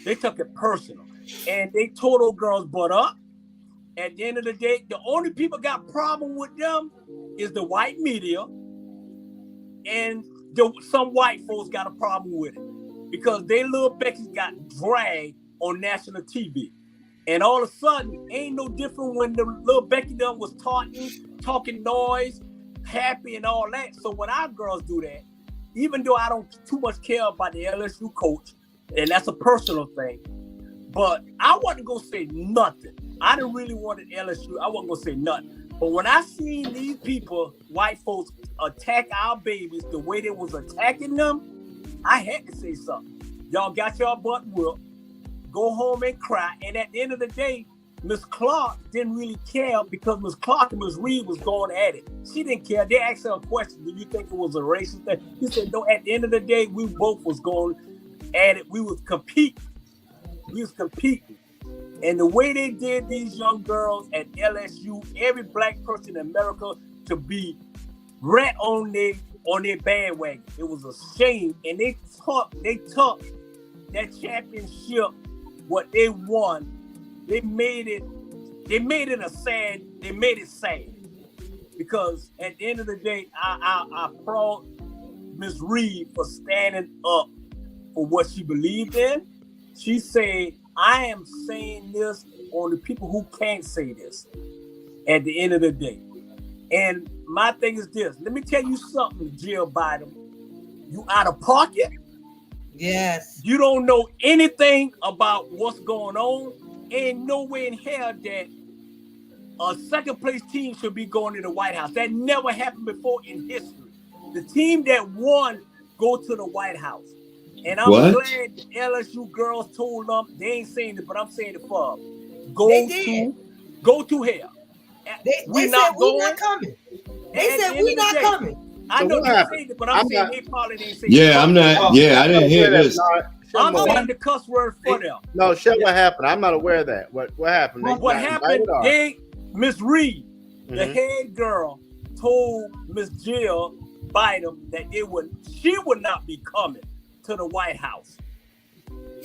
They took it personal, and they tore those girls' butt up. At the end of the day, the only people got problem with them is the white media, and some white folks got a problem with it because they little Becky got dragged on national TV. And all of a sudden, ain't no different when the little Becky done was talking noise, happy and all that. So when our girls do that, even though I don't too much care about the LSU coach, and that's a personal thing, but I wasn't gonna say nothing. I didn't really want LSU. I wasn't gonna say nothing. But when I seen these people, white folks, attack our babies the way they was attacking them, I had to say something. Y'all got your butt whooped. Go home and cry. And at the end of the day, Miss Clark didn't really care because Miss Clark and Miss Reed was going at it. She didn't care. They asked her a question. Do you think it was a racist thing? He said, no, at the end of the day, we both was going at it. We was competing. And the way they did these young girls at LSU, every black person in America to be rat on their bandwagon. It was a shame. And they took that championship, what they won, they made it sad. Because at the end of the day, I applaud Miss Reed for standing up for what she believed in. She said, I am saying this on the people who can't say this at the end of the day. And my thing is this. Let me tell you something, Jill Biden. You out of pocket. Yes. You don't know anything about what's going on. Ain't no way in hell that a second place team should be going to the White House. That never happened before in history. The team that won go to the White House. And I'm glad the LSU girls told them, they ain't saying it, but I'm saying it for them. Go to hell. They said we're not coming. They said we're not coming. I know you said it, but I'm saying they probably didn't say it. Yeah, I'm not. Yeah, I didn't hear this. I'm saying the cuss word for them. No, shut what happened. I'm not aware of that. What happened? What happened? Miss Reed, the head girl, told Miss Jill Biden that she would not be coming to the White House.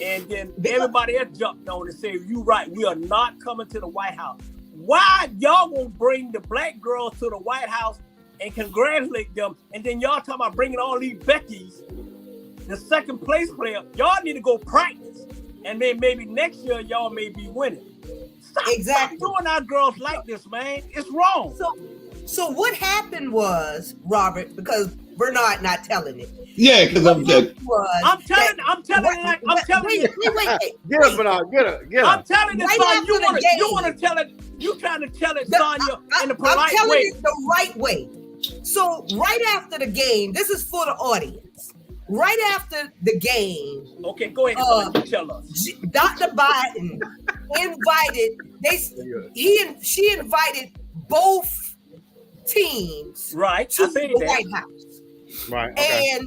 And then everybody else jumped on and said, you right, we are not coming to the White House. Why y'all won't bring the black girls to the White House and congratulate them, and then y'all talking about bringing all these Beckys, the second place player? Y'all need to go practice, and then maybe next year y'all may be winning. Stop doing our girls like this, man. It's wrong. So what happened was, Robert, because Bernard not telling it. Yeah, because I'm telling you. I'm telling you. Get her, Bernard. Get her. I'm telling you, Sonya. You want to tell it. You trying to tell it, Sonya, in a polite way. I'm telling it the right way. So right after the game, this is for the audience. right after the game, Okay, go ahead. Tell us. Dr. Biden she invited both teams Right. to I say the that. White House. Right. Okay.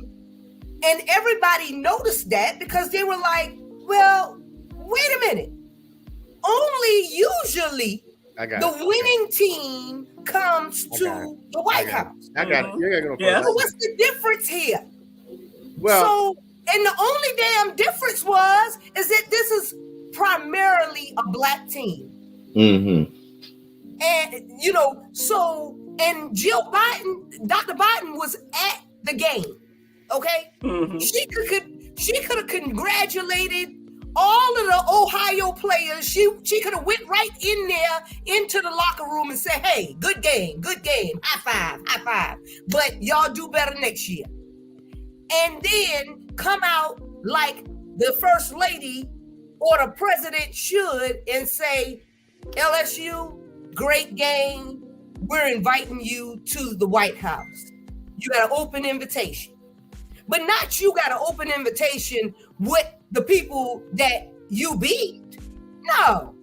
And everybody noticed that because they were like, well, wait a minute. Only usually the winning team comes to the White House. I got it. You're gonna Yes. So what's the difference here? Well, and the only damn difference is that this is primarily a black team. Mm-hmm. And and Jill Biden, Dr. Biden was at the game. Okay? Mm-hmm. She could have congratulated all of the Ohio players. She could have went right in there into the locker room and said, hey, good game, high five. But y'all do better next year. And then come out like the first lady or the president should and say, LSU, great game. We're inviting you to the White House. You got an open invitation. But not you got an open invitation with the people that you beat. No.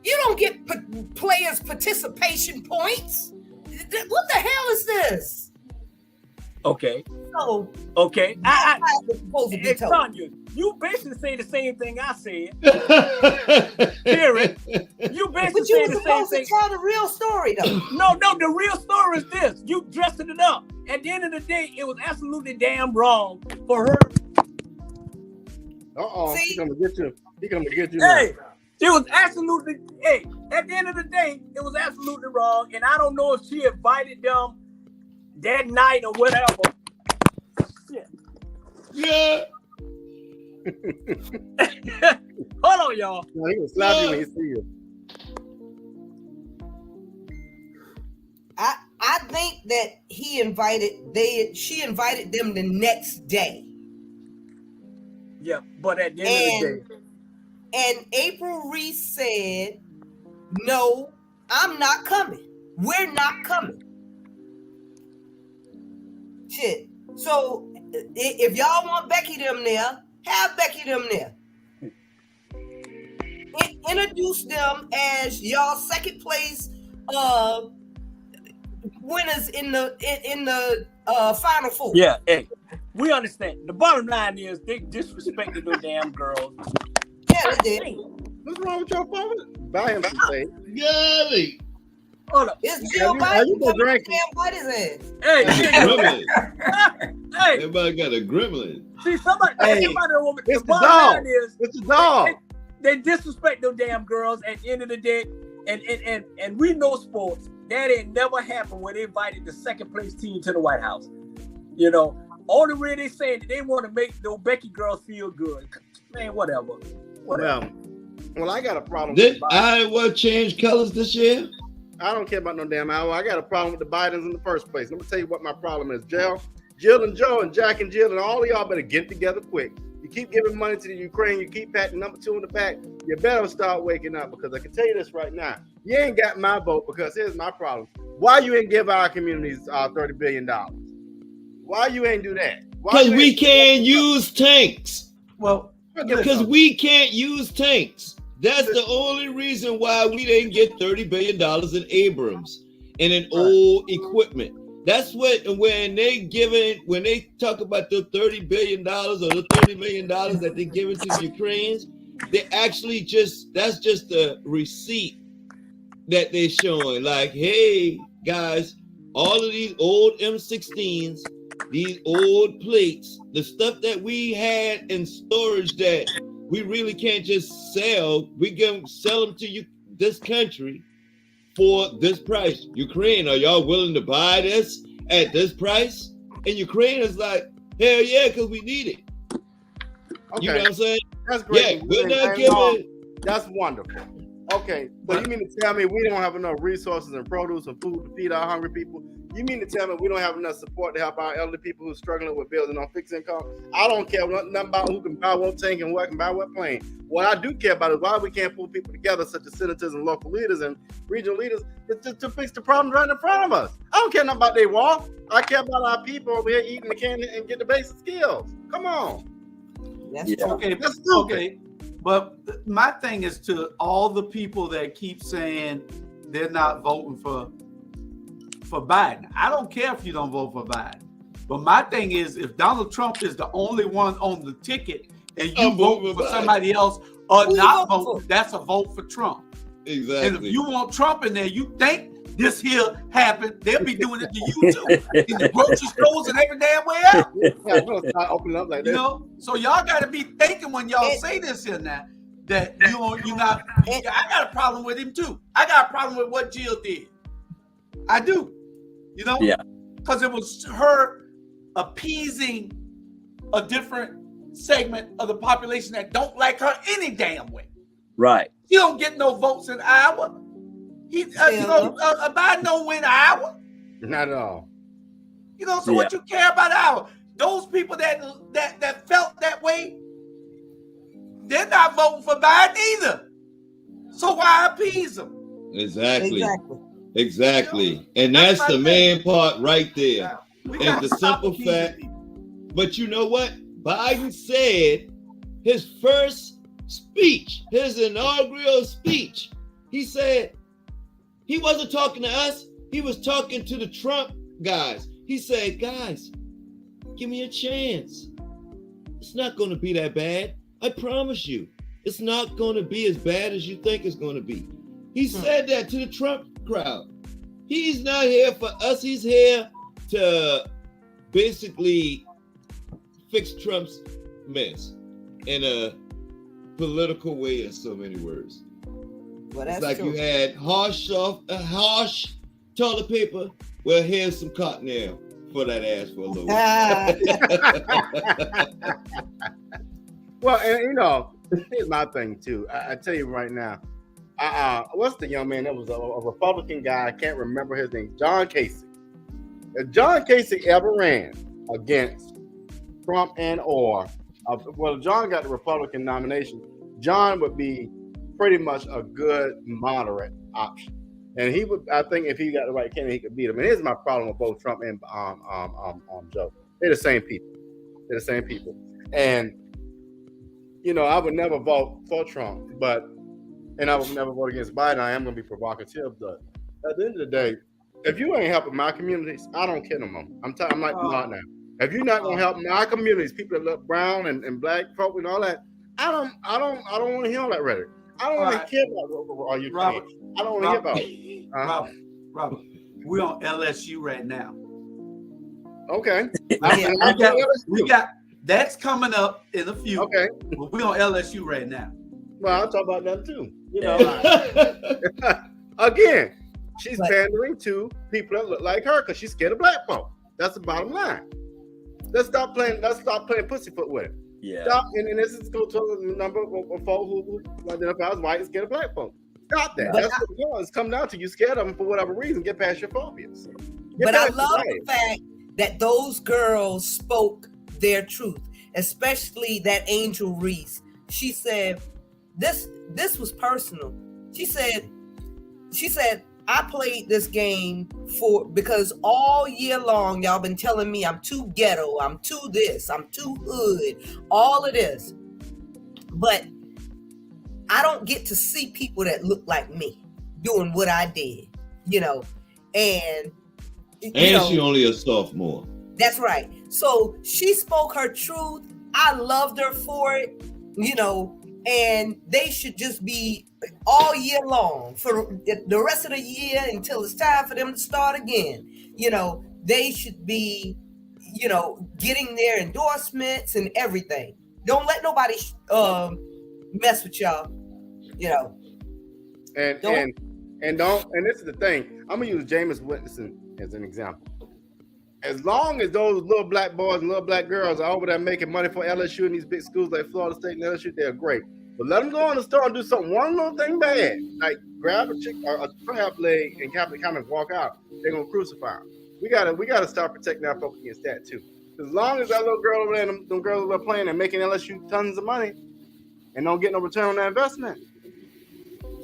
You don't get players' participation points. What the hell is this? Okay. So, okay. Tanya, you basically say the same thing I said. Period. You basically say the same thing. Tell the real story, though. No, the real story is this. You dressed it up. At the end of the day, it was absolutely damn wrong for her. He's gonna get you. He's gonna get you. Hey, it was absolutely. Hey, at the end of the day, it was absolutely wrong, and I don't know if she invited them that night or whatever. Yeah. Hold on, y'all. No, he gonna slap you when he see you. I think that she invited them the next day. Yeah, but at the end of the day. And April Reese said, no, I'm not coming. We're not coming. Shit. So if y'all want Becky them there, have Becky them there. Introduce them as y'all second place winners in the Final Four. Yeah, hey, we understand. The bottom line is they disrespected those damn girls. Yeah, they did. What's wrong with your phone? Buy him some things. Golly. Hold up. It's Jill Biden coming to damn white his ass. Hey, hey. Everybody got a gremlin. See, somebody it's the the bottom dog. line is It's the dog. They disrespect those damn girls at the end of the day. And we know sports. That ain't never happened when they invited the second place team to the White House. You know, only way they saying that they want to make those Becky girls feel good. Man, whatever. Well, I got a problem. Did Iowa change colors this year? I don't care about no damn Iowa. I got a problem with the Bidens in the first place. Let me tell you what my problem is. Jill and Joe and Jack and Jill and all of y'all better get together quick. You keep giving money to the Ukraine. You keep patting number 2 in the back. You better start waking up, because I can tell you this right now. You ain't got my vote, because here's my problem. Why you ain't give our communities $30 billion? Why you ain't do that? Because we can't use tanks. Well, because we can't use tanks. That's the only reason why we didn't get $30 billion in Abrams and in old equipment. That's what when they talk about the $30 billion or the $30 million that they're giving to the Ukrainians, they actually that's just a receipt that they're showing. Like, hey guys, all of these old M16s, these old plates, the stuff that we had in storage that we really can't just sell. We can sell them to you, this country, for this price. Ukraine, are y'all willing to buy this at this price? And Ukraine is like, hell yeah, because we need it. Okay. You know what I'm saying? That's great. Yeah, we're not giving. That's wonderful. Okay, so you mean to tell me we don't have enough resources and produce and food to feed our hungry people? You mean to tell me we don't have enough support to help our elderly people who's struggling with bills and on fixed income? I don't care nothing about who can buy what tank and who can buy what plane. What I do care about is why we can't pull people together, such as senators and local leaders and regional leaders, to fix the problems right in front of us. I don't care nothing about their wall. I care about our people over here eating the candy and get the basic skills. Come on. That's Yeah. Okay, That's stupid. okay. But my thing is to all the people that keep saying they're not voting for Biden. I don't care if you don't vote for Biden. But my thing is, if Donald Trump is the only one on the ticket and you I'm vote voting for for somebody else or Who you not voting vote, for? that's a vote for Trump. Exactly. And if you want Trump in there, you think this here happened, they'll be doing it to you too. In the grocery stores and every damn way else. Yeah, we'll start opening up like You this. know, so y'all got to be thinking when y'all And- say this here now that you're not. I got a problem with him too. I got a problem with what Jill did. I do. You know, Yeah. because it was her appeasing a different segment of the population that don't like her any damn way. Right. He don't get no votes in Iowa. Biden don't win Iowa. Not at all. You know, so what you care about Iowa? Those people that felt that way, they're not voting for Biden either. So why appease them? Exactly. And that's the main part right there. And the simple fact. But you know what? Biden said his first speech, his inaugural speech, he said he wasn't talking to us. He was talking to the Trump guys. He said, guys, give me a chance. It's not going to be that bad. I promise you. It's not going to be as bad as you think it's going to be. He said that to the Trump crowd. He's not here for us. He's here to basically fix Trump's mess in a political way, in so many words. Well, It's that's like true. you had harsh toilet paper. Well, here's some cotton air for that ass for a little while. Well, and you know, here's my thing too. I tell you right now. What's the young man that was a Republican guy? I can't remember his name. John Kasich. If John Kasich ever ran against Trump well, John got the Republican nomination. John would be pretty much a good moderate option, and he would. I think if he got the right candidate, he could beat him. And here's my problem with both Trump and Joe. They're the same people. And you know, I would never vote for Trump, and I would never vote against Biden. I am going to be provocative, but at the end of the day, if you ain't helping my communities, I don't care no more. I'm like now. If you're not going to help my communities, people that look brown and black folk and all that, I don't want to hear all that rhetoric. I don't want to care about what are you saying. I don't want to hear about it. Robert, we're on LSU right now. Okay. We got that's coming up in a few. Okay. But we're on LSU right now. Well, I'll talk about that too. You know, again, she's pandering to people that look like her because she's scared of black folk. That's the bottom line. Let's stop playing pussyfoot with it. Yeah. Stop, and this is go to the number of folk who identify as white and scared of black folk. Stop that. That's what it was. It's come down to you scared of them for whatever reason. Get past your phobias. But I love the fact that those girls spoke their truth, especially that Angel Reese. She said, this was personal. She said, I played this game because all year long y'all been telling me I'm too ghetto, I'm too this, I'm too hood, all of this. But I don't get to see people that look like me doing what I did, you know. And she only a sophomore. That's right. So she spoke her truth. I loved her for it, you know, and they should just be all year long for the rest of the year until it's time for them to start again. You know, they should be, you know, getting their endorsements and everything. Don't let nobody mess with y'all, you know. And this is the thing. I'm gonna use Jameis Winston as an example. As long as those little black boys and little black girls are over there making money for LSU and these big schools like Florida State and LSU, they're great. But let them go in the store and do one little thing bad, like grab a chick or a crab leg and kind of walk out. They're gonna crucify them. We gotta start protecting our folks against that too. As long as that little girl over there, them girls over there playing and making LSU tons of money and don't get no return on their investment,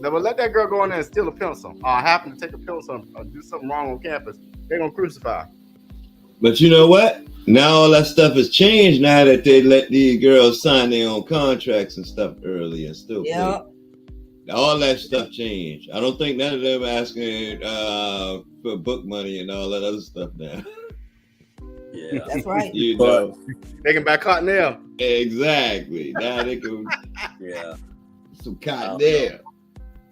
they will let that girl go in there and steal a pencil or happen to take a pencil or do something wrong on campus. They're gonna crucify her. But you know what? Now all that stuff has changed. Now that they let these girls sign their own contracts and stuff early and still Yeah. play. All that stuff changed. I don't think none of them asking for book money and all that other stuff now. Yeah. That's right. You But- know. They can buy Cottonelle. Exactly. Now they can Yeah. some cotton there.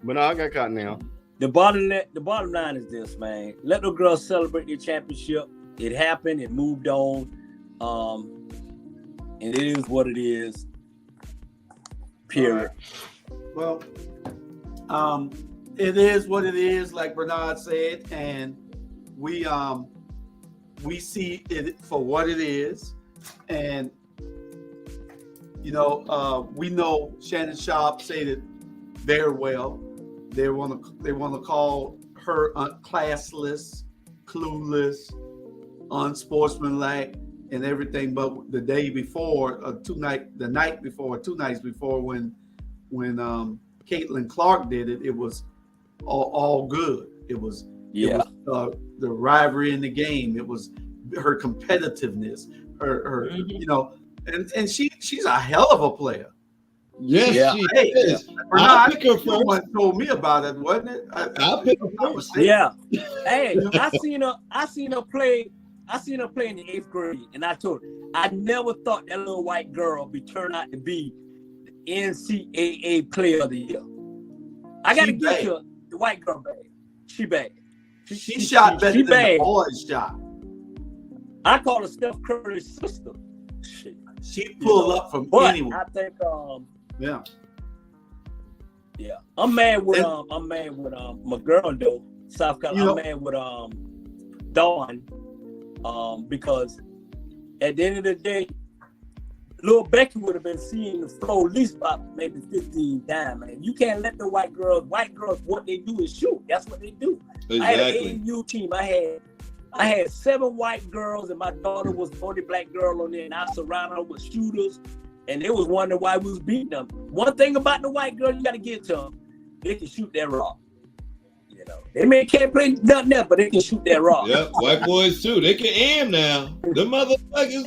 But no, I got Cottonelle. The bottom line is this, man. Let the girls celebrate their championship. It happened. It moved on. And it is what it is. Period. Well, it is what it is, like Bernard said, and we see it for what it is, and we know Shannon Sharp said it very well. They want to call her classless, clueless, unsportsmanlike, and everything. But the day before, two nights before, when Caitlin Clark did it, it was all good. It was the rivalry in the game. It was her competitiveness. Her and she's a hell of a player. Yes, Yeah. she Hey, is. Bernard, I'll pick her first. someone told me about it, wasn't it? I'll pick her first. Yeah. Hey, I seen her play in the 8th grade, and I told her, I never thought that little white girl would turn out to be the NCAA Player of the Year. I got to get to the white girl bad. She bad. She shot better than bad. the boys shot. I call her Steph Curry's sister. Shit. She pulled up from But anyone. I think Yeah. yeah. I'm mad with my girl though, South Carolina. I'm mad with Dawn. Because at the end of the day, Lil Becky would have been seeing the floor at least about maybe 15 times, man. You can't let the white girls, what they do is shoot. That's what they do. Exactly. I had an AAU team. I had 7 white girls, and my daughter was the only black girl on there, and I surrounded her with shooters, and they was wondering why we was beating them. One thing about the white girl, you got to get to them, they can shoot that rock. You know, they can't play nothing else, but they can shoot that rock. Yeah, white boys too. They can aim now. The motherfuckers.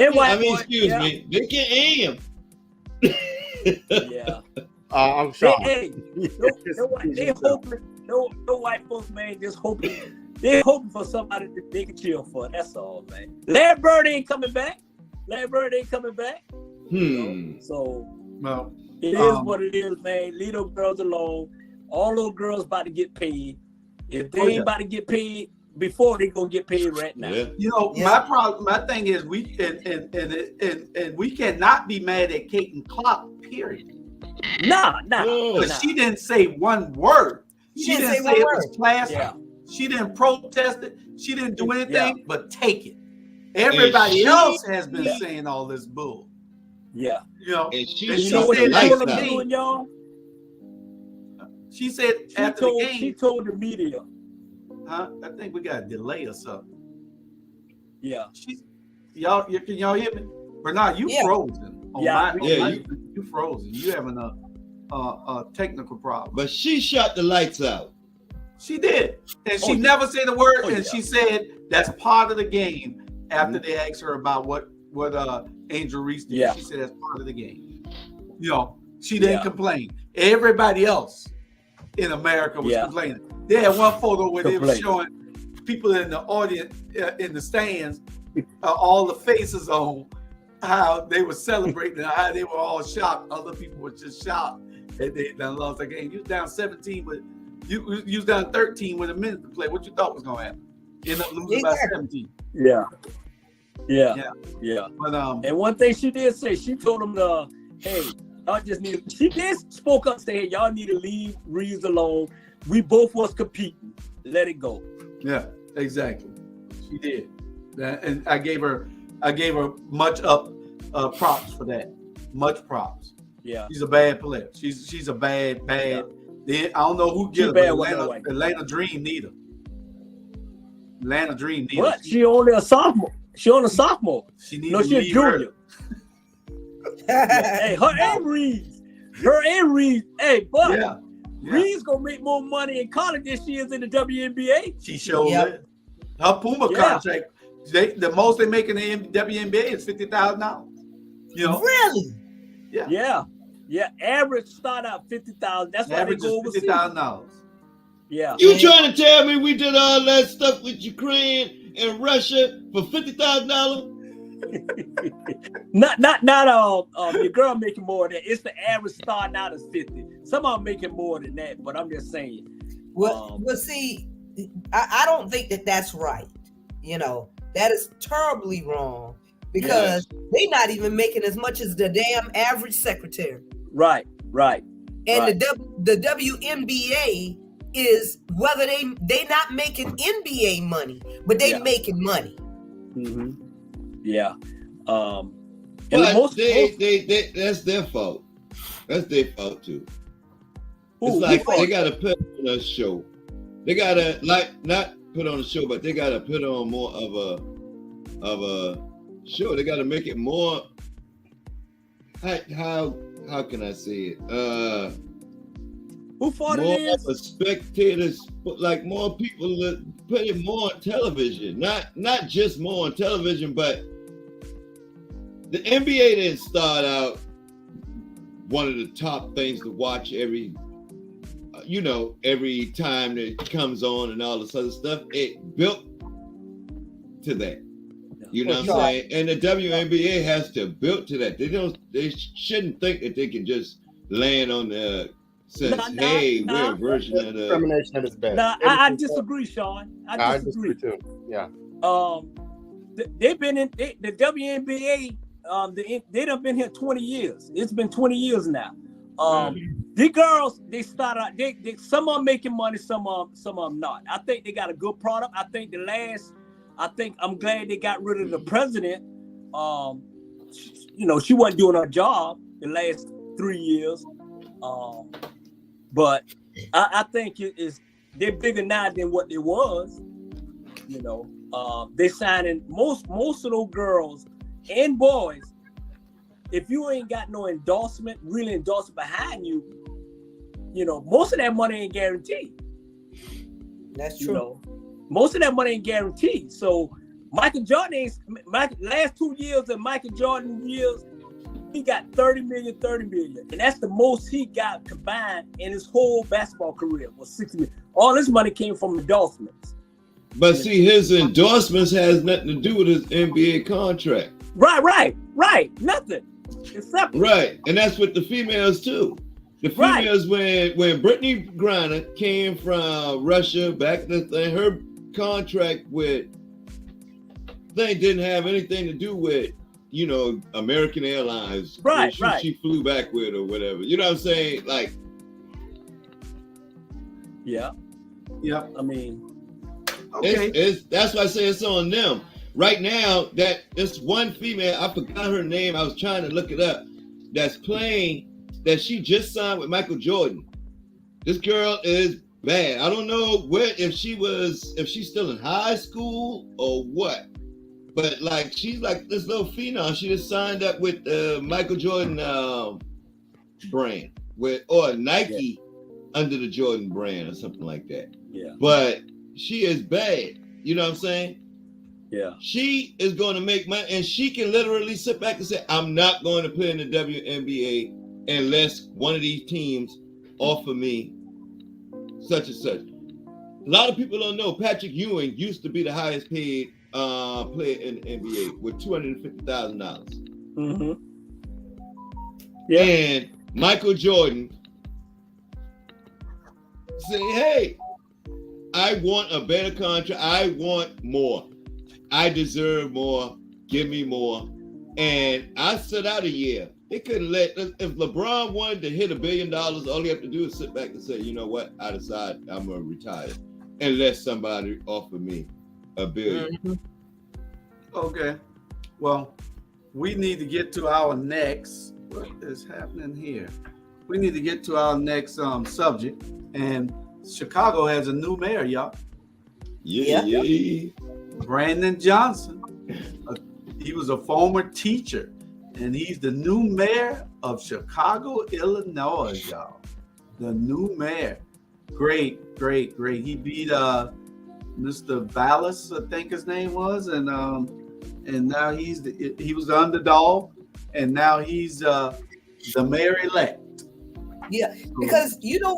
Excuse me. They can aim. Yeah. I'm shocked. They hoping. No white folks, man, just hoping. They're hoping for somebody that they can chill for. That's all, man. Larry Bird ain't coming back. So Well, it is what it is, man. Leave those girls alone. All those girls about to get paid. If they ain't about to get paid before, they gonna get paid right now. Yeah. my thing is we cannot be mad at Kate and Clark, period. Nah. Because she didn't say one word. She didn't say it was class. Yeah. She didn't protest it. She didn't do anything but take it. Everybody else has been saying all this bull. Yeah. And she You know what the they lights told them out. doing, y'all? She said after the game. She told the media. Huh? I think we got a delay or something. Yeah. Can y'all hear me? Bernard, you frozen. You frozen. You having a technical problem. But she shut the lights out. She did. And she never said a word. She said that's part of the game after they asked her about what Angel Reese did. Yeah. She said that's part of the game. She didn't complain. Everybody else in America was complaining. They had one photo where they were showing people in the audience, in the stands, all the faces on how they were celebrating and how they were all shocked. Other people were just shocked that they done lost the game. You was down 17, but you was down 13 with a minute to play. What you thought was going to happen? End up losing by 17. Yeah. But and one thing she did say, she told them, hey, y'all just need. She did spoke up, saying y'all need to leave Reeves alone. We both was competing. Let it go. Yeah, exactly. She did, and I gave her much props for that. Much props. Yeah, she's a bad player. She's a bad. I don't know who get her. Atlanta Dream need her. Atlanta Dream need her. But she only a sophomore. She a junior. Hey, her and Reeves. Hey, but Reeves gonna make more money in college than she is in the WNBA. She showed it. Her Puma contract. The most they make in the WNBA is $50,000. You know, Really? Yeah. Average start out 50,000. That's why they average go is overseas. $50,000. Yeah. You trying to tell me we did all that stuff with Ukraine and Russia for $50,000? Not your girl making more than that. It's the average starting out is 50. Some of them making more than that, but I'm just saying. Well, see, I don't think that that's right. You know, that is terribly wrong because they're not even making as much as the damn average secretary. Right. And the WNBA is whether they not making NBA money, but they making money. Mm-hmm. Yeah. But most, they that's their fault. That's their fault too. It's like they gotta put on a show. They gotta not put on a show, but they gotta put on more of a show. They gotta make it more. How can I say it? who fought more it is? of a spectators, like more people that put it more on television. Not just more on television, but the NBA didn't start out one of the top things to watch every time that it comes on and all this other stuff. It built to that. You know what I'm saying? And the WNBA has to build to that. They shouldn't think that they can just land on the we're a version of the discrimination at its best. I disagree, Sean. I disagree too. Yeah. They've been in the WNBA. They done been here 20 years. It's been 20 years now. The girls, they start out. They some are making money, some are not. I think they got a good product. I think I'm glad they got rid of the president. She wasn't doing her job the last 3 years. But I think they're bigger now than what they was. They signing most of those girls and boys. If you ain't got no real endorsement behind you, most of that money ain't guaranteed. That's true. Most of that money ain't guaranteed. So Michael Jordan last 2 years of Michael Jordan years, he got 30 million. And that's the most he got combined in his whole basketball career was 60 million. All this money came from endorsements. But see, his endorsements has nothing to do with his NBA contract. Right. Nothing. It's separate. Right. And that's with the females too. The females, when Brittany Griner came from Russia back in the thing, her contract with thing didn't have anything to do with, American Airlines. Right. She flew back with or whatever. You know what I'm saying? Like, yeah. I mean, okay. That's why I say it's on them. Right now, that this one female, I forgot her name. I was trying to look it up. That's playing. That she just signed with Michael Jordan. This girl is bad. I don't know if she's still in high school or what. But like she's like this little phenom. She just signed up with Michael Jordan brand or Nike under the Jordan brand or something like that. Yeah. But she is bad. You know what I'm saying? Yeah. She is going to make money, and she can literally sit back and say, "I'm not going to play in the WNBA unless one of these teams offer me such and such." A lot of people don't know Patrick Ewing used to be the highest paid player in the NBA with $250,000. Mm-hmm. Yeah. And Michael Jordan say, "Hey, I want a better contract. I want more. I deserve more. Give me more." And I sit out a year. They couldn't if LeBron wanted to hit $1 billion, all he have to do is sit back and say, "You know what? I decide I'm going to retire unless somebody offer me $1 billion." Mm-hmm. Okay. Well, we need to get to our next. What is happening here? We need to get to our next subject. And Chicago has a new mayor, y'all. Yeah. Brandon Johnson. He was a former teacher, and he's the new mayor of Chicago, Illinois, y'all. The new mayor. Great. He beat Mr. Vallis, I think his name was, and now he was the underdog, and now he's the mayor-elect. Yeah, because you know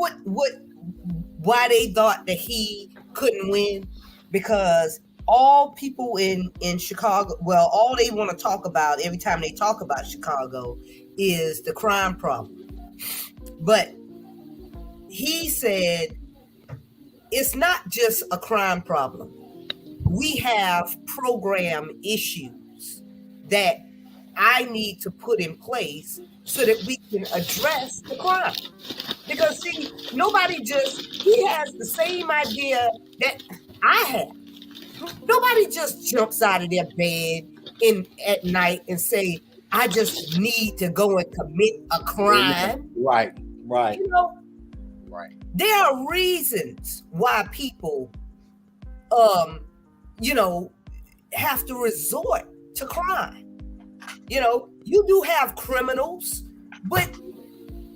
why they thought that he couldn't win? Because all people in Chicago, well, all they want to talk about every time they talk about Chicago is the crime problem. But he said it's not just a crime problem. We have program issues that I need to put in place so that we can address the crime. Because see, he has the same idea that I have. Nobody just jumps out of their bed at night and say, I just need to go and commit a crime. Right. You know, Right. there are reasons why people, have to resort to crime. You know, you do have criminals, but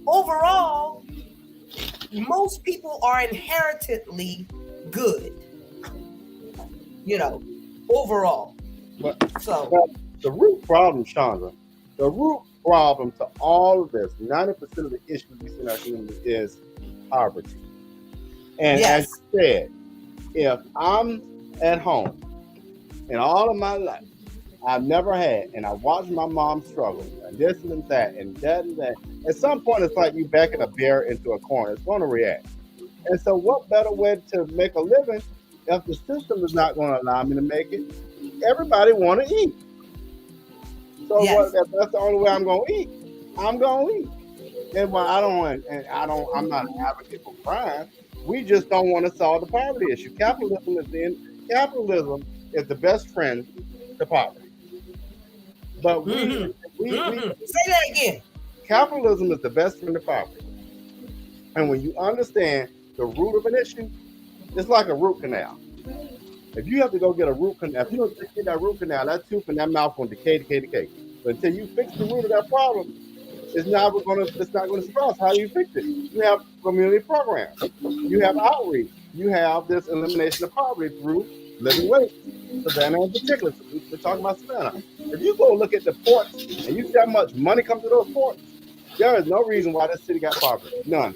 overall, most people are inherently good. You know, overall. But So the root problem, Chandra, the root problem to all of this, 90% of the issues we see in our community is poverty. And yes, as you said, if I'm at home and all of my life, I've never had, and I watched my mom struggle, and this and that, and that and that. At some point, it's like you backing a bear into a corner. It's going to react. And so what better way to make a living if the system is not going to allow me to make it? Everybody want to eat. So yes. if that's the only way I'm going to eat, I'm going to eat. And while I'm not an advocate for crime. We just don't want to solve the poverty issue. Capitalism is the best friend to poverty. But Say that again. Capitalism is the best friend to poverty. And when you understand the root of an issue, it's like a root canal. If you have to go get a root canal, if you don't get that root canal, that tooth and that mouth will decay. But until you fix the root of that problem, it's not going to surprise. How do you fix it? You have community programs. You have outreach. You have this elimination of poverty through living wage. Savannah in particular. We're talking about Savannah. If you go look at the ports and you see how much money comes to those ports, there is no reason why this city got poverty. None.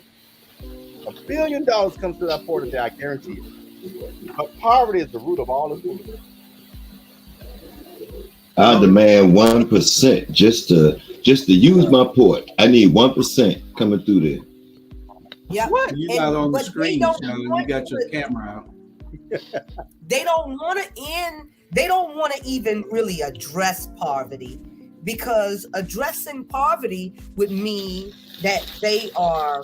$1 billion comes to that port today, I guarantee you. But poverty is the root of all of this. I demand 1% just to use my port. I need 1% coming through there. Yeah. You're not on the screen, Shannon. You got your camera out. They don't want to even really address poverty, because addressing poverty would mean that they are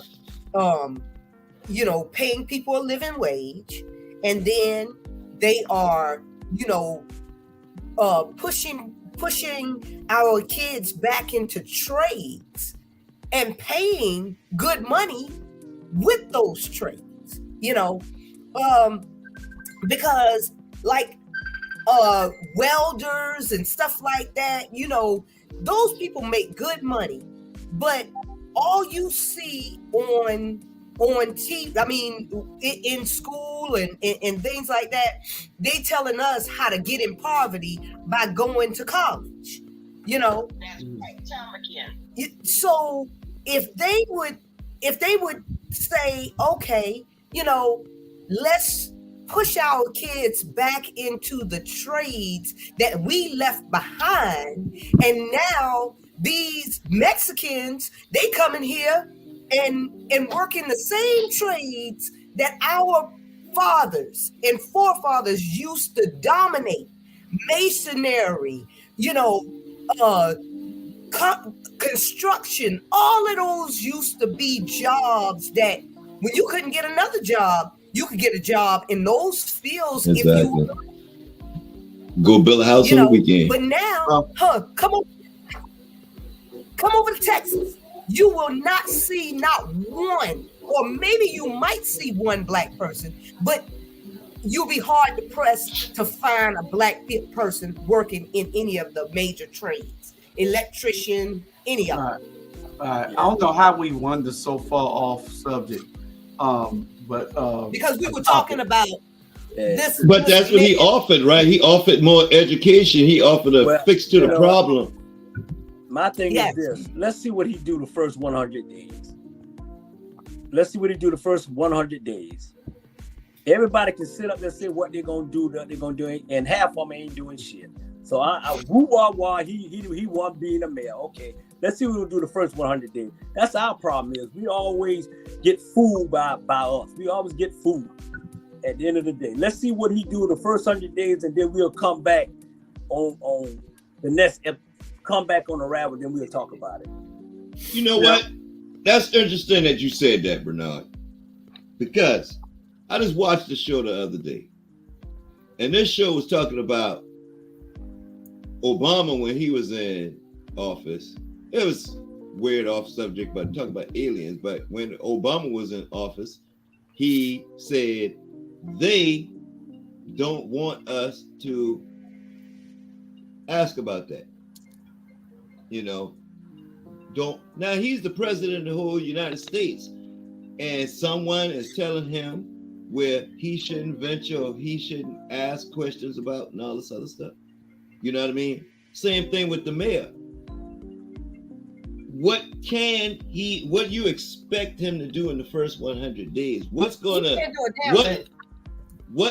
paying people a living wage, and then they are pushing our kids back into trades and paying good money with those trades, because like welders and stuff like that, those people make good money, but all you see on TV, I mean, in school and things like that, they telling us how to get in poverty by going to college, That's right, Tom again. So if they would say, okay, let's push our kids back into the trades that we left behind, and now these Mexicans, they come in here and work in the same trades that our fathers and forefathers used to dominate. Masonry, construction, all of those used to be jobs that when you couldn't get another job, you could get a job in those fields. Exactly. If you go build a house on the weekend. But now, come over to Texas. You will not see not one, or maybe you might see one black person, but you'll be hard to press to find a black person working in any of the major trades, electrician, any of them. I don't know how we wandered so far off subject, but because we were talking about This, But that's what he offered, right? He offered more education. He offered a fix to the problem. My thing is this. Let's see what he do the first 100 days. Let's see what he do the first 100 days. Everybody can sit up and say what they're gonna do, and half of them ain't doing shit. So I woo wah wah. He want being a mayor. Okay, let's see what he'll do the first 100 days. That's our problem. Is we always get fooled by us. We always get fooled. At the end of the day, let's see what he do the first 100 days, and then we'll come back on the next. Come back on the Rabble, then we'll talk about it. You know what? That's interesting that you said that, Bernard, because I just watched the show the other day, and this show was talking about Obama when he was in office. It was weird off subject, but talking about aliens. But when Obama was in office, he said they don't want us to ask about that. You know, don't. Now he's the president of the whole United States, and someone is telling him where he shouldn't venture or he shouldn't ask questions about and all this other stuff. You know what I mean? Same thing with the mayor. What you expect him to do in the first 100 days? What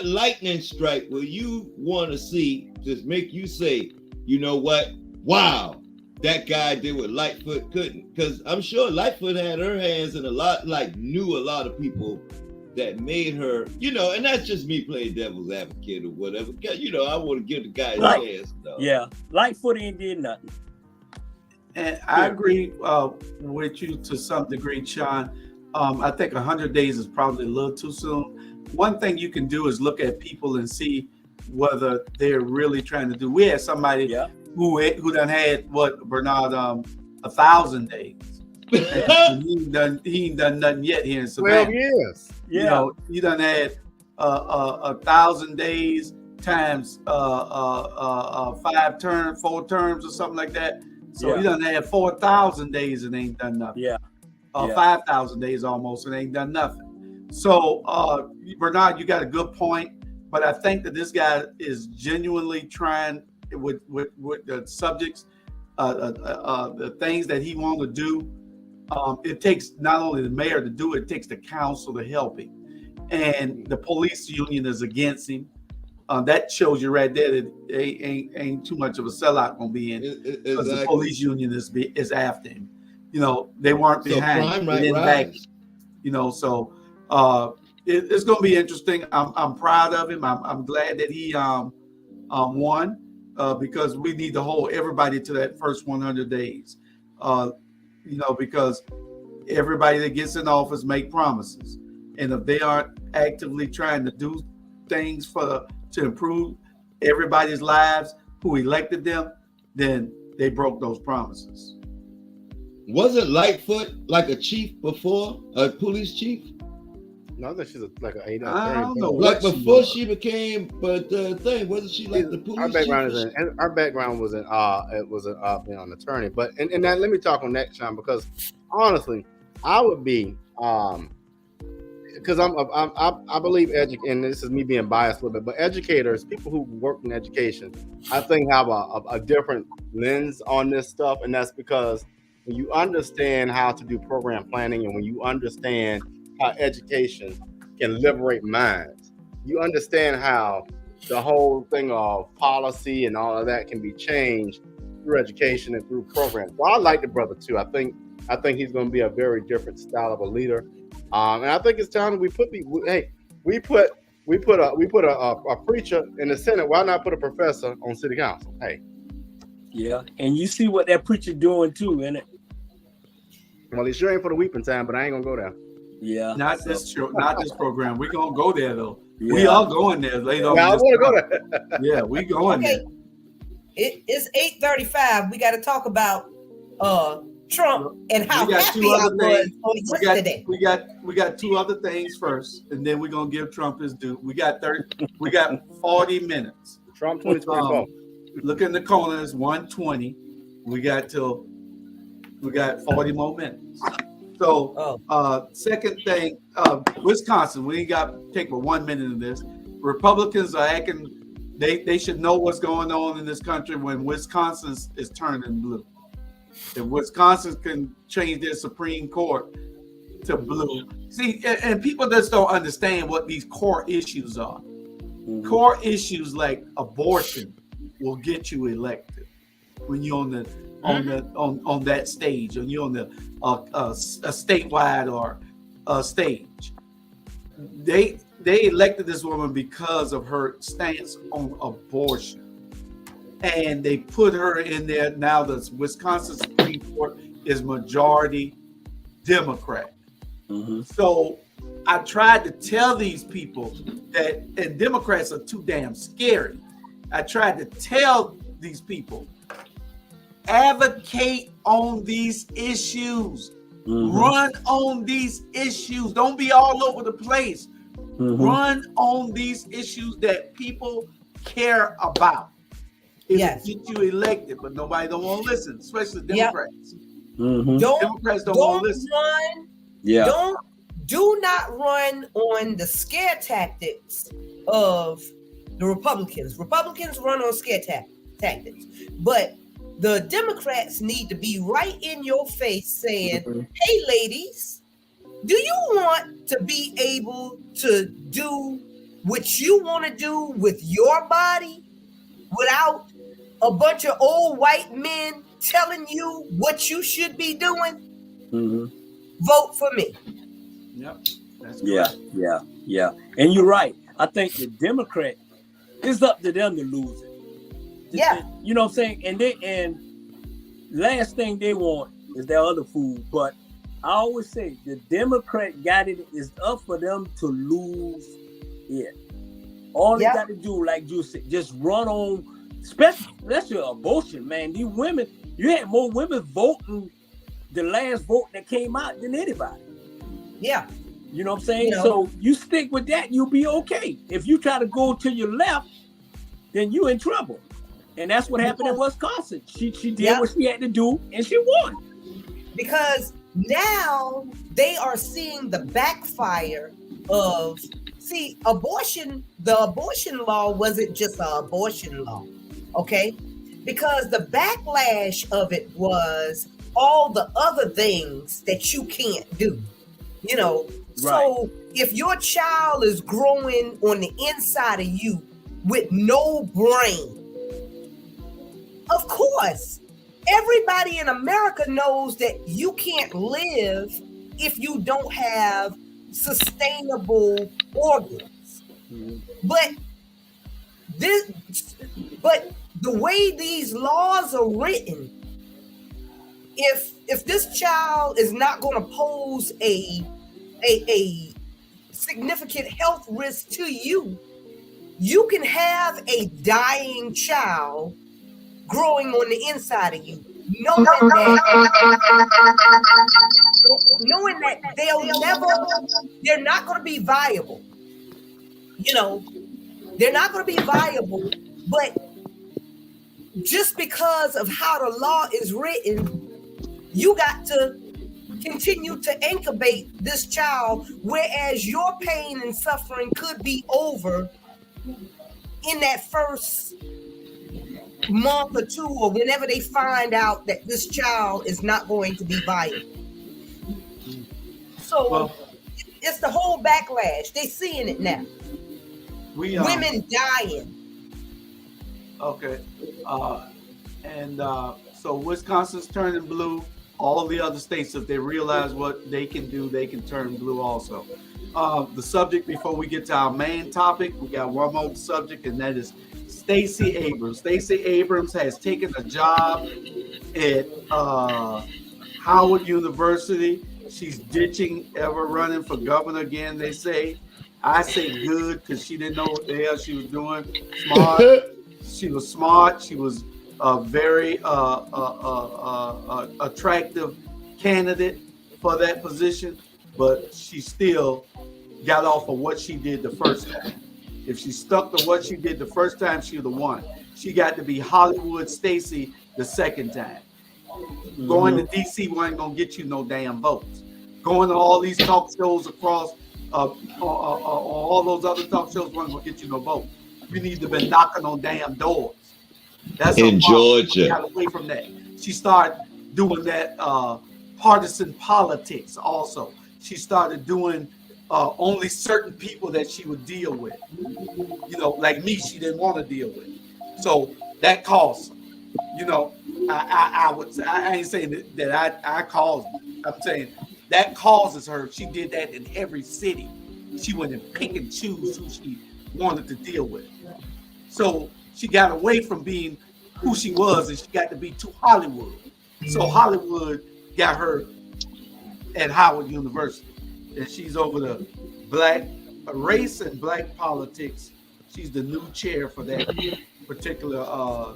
lightning strike will you want to see to make you say, you know what? Wow, that guy did what Lightfoot couldn't. Because I'm sure Lightfoot had her hands in knew a lot of people that made her, and that's just me playing devil's advocate or whatever. I want to give the guy a chance. Though. Yeah, Lightfoot ain't did nothing. And I agree with you to some degree, Sean. I think 100 days is probably a little too soon. One thing you can do is look at people and see whether they're really trying to do. We had somebody who done had Bernard 1,000 days. he ain't done nothing yet here in Savannah. 12 years. Yeah, he done had 1,000 days times 4 terms or something like that. So he done had 4,000 days and ain't done nothing. 5,000 days almost and ain't done nothing. So Bernard, you got a good point, but I think that this guy is genuinely trying with the subjects, the things that he wants to do. It takes not only the mayor to do it, it takes the council to help him. And the police union is against him. That shows you right there that ain't too much of a sellout gonna be in, because the police union is after him. They weren't behind. They didn't back him. So it's gonna be interesting. I'm proud of him. I'm glad that he won because we need to hold everybody to that first 100 days. Because everybody that gets in office make promises, and if they aren't actively trying to do things to improve everybody's lives who elected them, then they broke those promises. Wasn't Lightfoot like a chief before, a police chief? No, I think she's like an 8. I don't know. Like before she became, but the thing wasn't she like the police? Our background was being an attorney. But and now let me talk on that, Sean, because honestly, I would be because I believe and this is me being biased a little bit, but educators, people who work in education, I think have a different lens on this stuff, and that's because when you understand how to do program planning and when you understand how education can liberate minds, you understand how the whole thing of policy and all of that can be changed through education and through programs. Well, I like the brother too. I think he's going to be a very different style of a leader. And I think it's time we put a preacher in the Senate. Why not put a professor on city council? Hey. Yeah, and you see what that preacher doing too, isn't it? Well, he sure ain't for the weeping time, but I ain't gonna go there. Yeah. Not this program. We're gonna go there though. Yeah. We all going there later on. Yeah, I want to go there. Yeah, we going there. It's 8:35. We got to talk about Trump and how happy I was on yesterday. We got 2 other things first, and then we're gonna give Trump his due. We got 40 minutes. Trump 2024. Look in the corner, it's 1:20. We got 40 more minutes. So second thing, Wisconsin, we ain't got to take but 1 minute of this. Republicans are acting. They should know what's going on in this country when Wisconsin is turning blue. If Wisconsin can change their Supreme Court to blue, see, and people just don't understand what these core issues are. Mm-hmm. Core issues like abortion will get you elected when you're on that stage, or you're on the a statewide or a stage. They elected this woman because of her stance on abortion, and they put her in there. Now the Wisconsin Supreme Court is majority Democrat. Mm-hmm. So I tried to tell these people that, and Democrats are too damn scary. I tried to tell these people, advocate on these issues, run on these issues. Don't be all over the place. Run on these issues that people care about. It'll get you elected, but nobody don't want to listen, especially Democrats. Democrats don't want to listen. Do not run on the scare tactics of the Republicans. Republicans run on scare tactics, but the Democrats need to be right in your face saying, hey, ladies, do you want to be able to do what you want to do with your body without a bunch of old white men telling you what you should be doing? Vote for me. Yep. That's Yeah. And you're right. I think the Democrat, it's up to them to lose it. You know what I'm saying? And last thing they want is their other food. But I always say the Democrat got it. It's up for them to lose it. All they got to do, like you said, just run on, especially abortion, man. These women, you had more women voting the last vote that came out than anybody. Yeah. You know what I'm saying? So you stick with that, you'll be okay. If you try to go to your left, then you're in trouble. And that's what happened in Wisconsin. She did what she had to do, and she won. Because now they are seeing the backfire of, abortion. The abortion law wasn't just an abortion law, okay? Because the backlash of it was all the other things that you can't do. So if your child is growing on the inside of you with no brain, of course, everybody in America knows that you can't live if you don't have sustainable organs. But the way these laws are written, if this child is not going to pose a significant health risk to you, you can have a dying child growing on the inside of you, knowing that they're not going to be viable. They're not going to be viable, but just because of how the law is written, you got to continue to incubate this child, whereas your pain and suffering could be over in that first month or two, or whenever they find out that this child is not going to be viable. So it's the whole backlash. They're seeing it now. Women dying. Okay. So Wisconsin's turning blue. All the other states, if they realize what they can do, they can turn blue also. The subject, before we get to our main topic, we got one more subject, and that is Stacey Abrams. Stacey Abrams has taken a job at Howard University. She's ditching ever running for governor again, they say. I say good, because she didn't know what the hell she was doing. Smart. She was smart. She was a very attractive candidate for that position, but she still got off of what she did the first time. If she stuck to what she did the first time, she would have won. She got to be Hollywood Stacey the second time. Going to DC wasn't gonna get you no damn votes. Going to all these talk shows across all those other talk shows weren't going to get you no vote. You need to be knocking on damn doors. That's in Georgia. She got away from that. She started doing that partisan politics also. She started doing only certain people that she would deal with. You know, like me, she didn't want to deal with. So that cost her. You know, I ain't saying that I caused it. I'm saying that causes her. She did that in every city. She went and pick and choose who she wanted to deal with. So she got away from being who she was, and she got to be too Hollywood. So Hollywood got her at Howard University, and she's over the black race and black politics. She's the new chair for that particular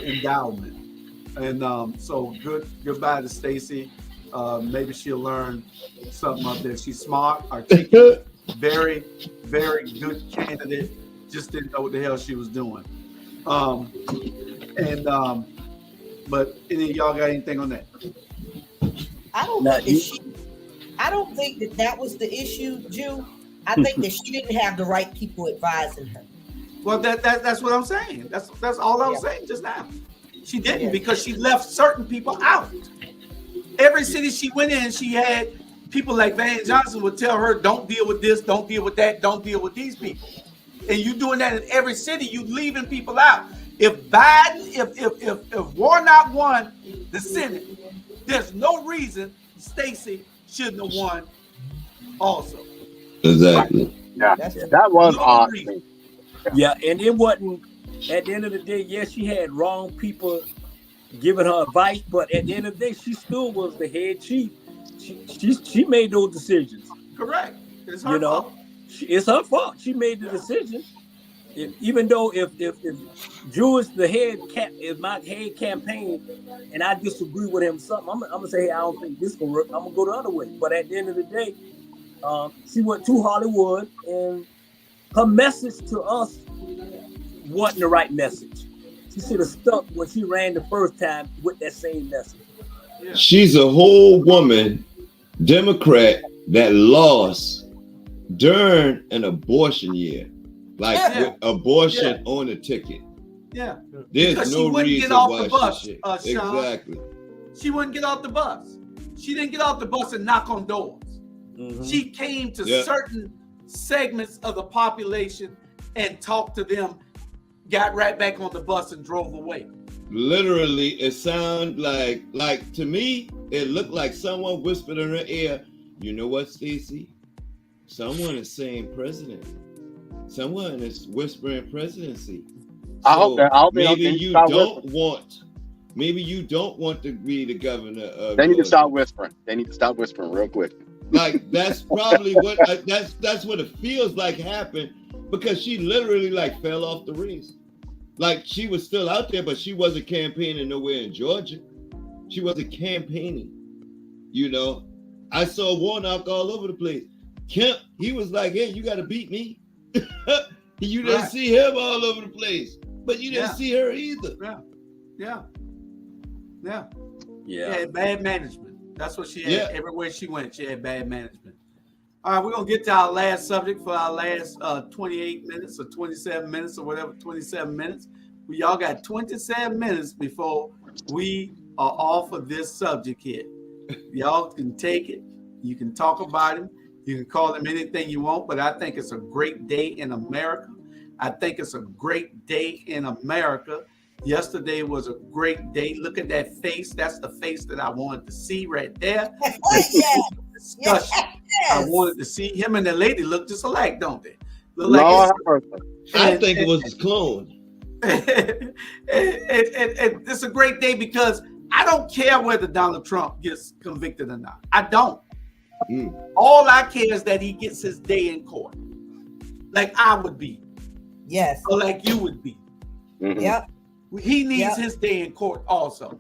endowment. And so goodbye to Stacey. Maybe she'll learn something up there. She's smart, articulate, very, very good candidate. Just didn't know what the hell she was doing. But any of y'all got anything on that? I don't think that was the issue, Jew. I think that she didn't have the right people advising her. Well, that's what I'm saying. That's all I was saying just now. She didn't because she left certain people out. Every city she went in, she had people like Van Johnson would tell her, don't deal with this, don't deal with that, don't deal with these people. And you doing that in every city, you leaving people out. If Biden, if Warnock won the Senate, there's no reason Stacey shouldn't have won also. Exactly. Yeah, that was awesome. Yeah, and it wasn't, at the end of the day, yes, she had wrong people giving her advice, but at the end of the day, she still was the head chief. She made those decisions. Correct. It's her fault. It's her fault. She made the decision. Even though if Drew is the is my head campaign, and I disagree with him, something I'm gonna say, hey, I don't think this can work. I'm gonna go the other way. But at the end of the day, she went to Hollywood, and her message to us wasn't the right message. She should have stuck when she ran the first time with that same message. Yeah. She's a whole woman, Democrat, that lost during an abortion year. Like with abortion on the ticket. Yeah. There's because no she wouldn't reason get off why the bus, she Sean. Exactly. She wouldn't get off the bus. She didn't get off the bus and knock on doors. Mm-hmm. She came to certain segments of the population and talked to them, got right back on the bus and drove away. Literally, it sounded like to me, it looked like someone whispered in her ear, you know what, Stacey? Someone is saying president. Someone is whispering presidency. So maybe you don't want to be the governor of They need to stop whispering. They need to stop whispering real quick. Like that's probably what that's what it feels like happened, because she literally like fell off the race. Like she was still out there, but she wasn't campaigning nowhere in Georgia. She wasn't campaigning. You know, I saw Warnock all over the place. Kemp, he was like, hey, you got to beat me. You didn't see him all over the place, but you didn't see her either. Yeah. She had bad management. That's what she had. Everywhere she went, she had bad management. All right, we're going to get to our last subject for our last 28 minutes or 27 minutes or whatever, 27 minutes. Y'all got 27 minutes before we are off of this subject here. Y'all can take it. You can talk about him. You can call him anything you want, but I think it's a great day in America. I think it's a great day in America. Yesterday was a great day. Look at that face. That's the face that I wanted to see right there. Discussion. I wanted to see him and the lady look just alike, don't they? Look like I think it was his clone. And it's a great day because I don't care whether Donald Trump gets convicted or not. I don't. All I care is that he gets his day in court, like I would be. Yes. Or like you would be. Mm-hmm. Yep. He needs his day in court also.